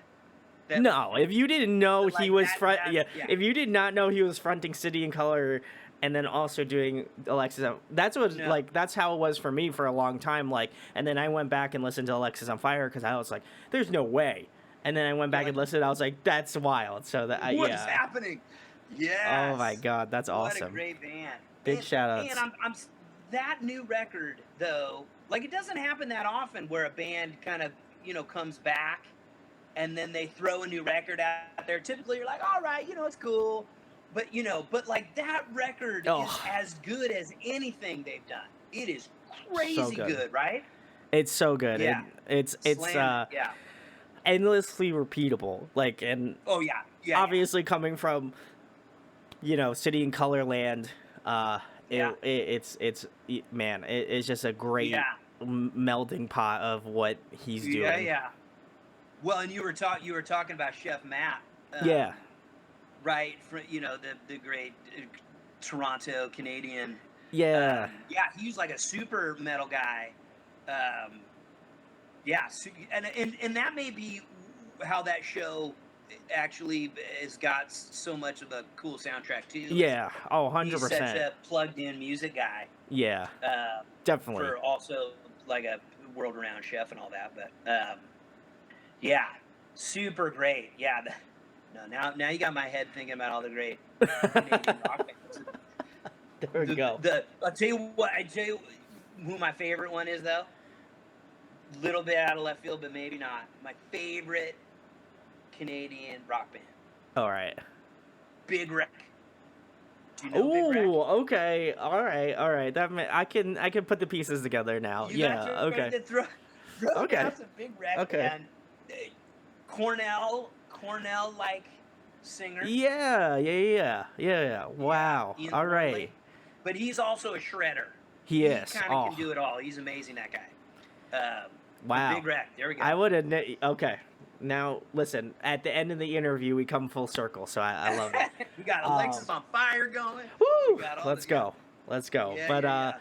That No, if you didn't know like he was that, yeah, yeah. if you did not know he was fronting City and Color and then also doing Alexis on, that's what No. like that's how it was for me for a long time. Like, and then I went back and listened to Alexis on Fire because I was like, "There's no way." And then I went back Like, and listened. I was like, "That's wild." So that what is yeah. happening? Oh my Yes. god, that's What a awesome. great band. Big shout And outs. that new record though, like it doesn't happen that often where a band kind of, comes back and then they throw a new record out there. Typically you're like, all right, it's cool. But like that record is Oh, as good as anything they've done. It is so crazy good. good, right? It's so good. Yeah. It's Slam it. Yeah. endlessly repeatable. Like, and Oh yeah. Yeah. obviously coming from City and Color land, Yeah. man, it's just a great Yeah. melding pot of what he's doing. Yeah. Yeah. Well, and you were talking about Chef Matt. Yeah. Right, for the great Toronto Canadian. Yeah. Yeah, he's like a super metal guy. Yeah, and that may be how that show actually has got so much of a cool soundtrack too. Yeah. Oh, He's such 100%. a plugged-in music guy. Yeah. Definitely. For also like a world-renowned chef and all that, but yeah, super great. Yeah. Now you got my head thinking about all the great Canadian rock bands. There we go. I'll tell you who my favorite one is though. Little bit out of left field, but maybe not. My favorite Canadian rock band. All right. Big Wreck. Do you know Big Wreck? Oh, okay. All right. I can put the pieces together now. You Yeah. got your Okay. to throw Okay. down some Big Wreck. Okay. And Cornell like singer. Yeah. Wow. Ian All Thornley. right. But he's also a shredder. He is. Kind of can do it all. He's amazing, that guy. Wow. Big Wreck. There we go. I would have. Okay. Now listen. At the end of the interview, we come full circle. So I love it. We got Alexis on Fire going. Woo! We got all Let's the- go. Let's go. Yeah, But yeah.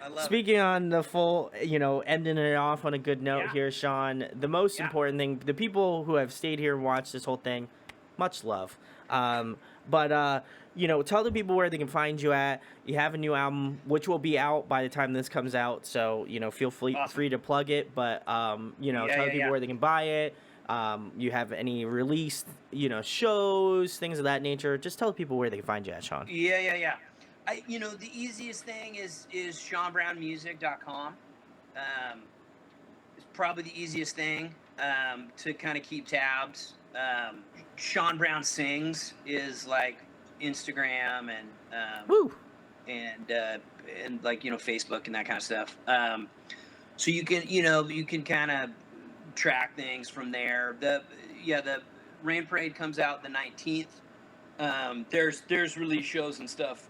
I love speaking on the full, ending it off on a good note Yeah. here, Shawn. The most Yeah. important thing, the people who have stayed here and watched this whole thing, much love. But tell the people where they can find you at. You have a new album, which will be out by the time this comes out. So feel free to plug it. But tell the people where they can buy it. You have any released shows, things of that nature. Just tell the people where they can find you at, Shawn. Yeah. The easiest thing is ShawnBrownMusic.com. It's probably the easiest thing to kind of keep tabs. Shawn Brown Sings is like Instagram and Woo! and like Facebook and that kind of stuff. So you can kind of track things from there. The Rain Parade comes out the 19th. There's release shows and stuff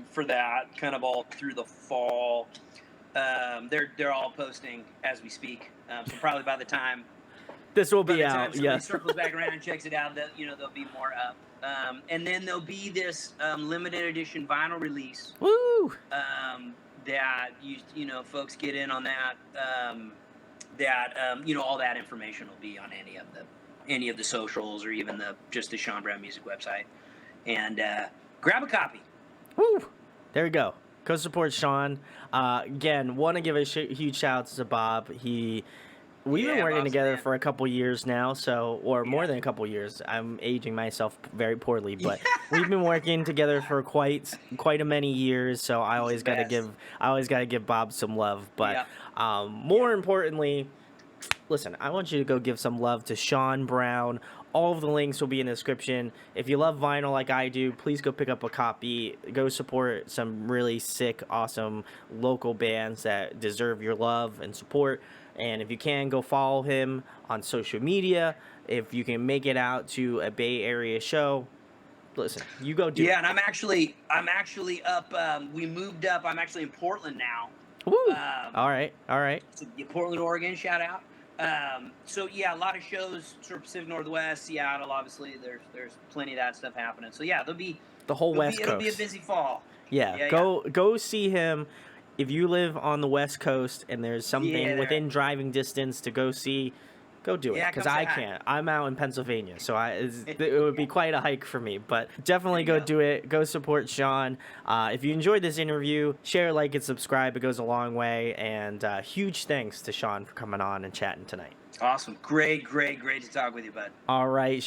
for that kind of all through the fall. They're all posting as we speak. So probably by the time This will by be the time out. somebody Yeah. circles back around and checks it out, there'll be more up. And then there'll be this limited edition vinyl release Woo! that folks get in on that. All that information will be on any of the socials or even just the Shawn Brown Music website. And grab a copy. Woo! There we go. Go support Shawn. Again, want to give a huge shout out to Bob. We've been working Bob's together man. for a couple years now, or more Yeah. than a couple years. I'm aging myself very poorly, but we've been working together for quite a many years. So I always got to give Bob some love. But more importantly, listen, I want you to go give some love to Shawn Brown. All of the links will be in the description. If you love vinyl like I do, please go pick up a copy. Go support some really sick, awesome local bands that deserve your love and support. And if you can, go follow him on social media. If you can make it out to a Bay Area show, listen, you go do it. Yeah, and I'm actually up. We moved up. I'm actually in Portland now. Woo! All right. So Portland, Oregon, shout out. So yeah, a lot of shows, sort of Pacific Northwest, Seattle. Obviously, there's plenty of that stuff happening. So yeah, the whole West Coast. It'll be a busy fall. Yeah, go see him. If you live on the West Coast and there's something within driving distance to go see, go do it, Yeah, because come say I hi. can't. I'm out in Pennsylvania, so it would be quite a hike for me. But definitely There go you go. do it. Go support Shawn. If you enjoyed this interview, share, like, and subscribe. It goes a long way. And huge thanks to Shawn for coming on and chatting tonight. Awesome. Great to talk with you, bud. All right.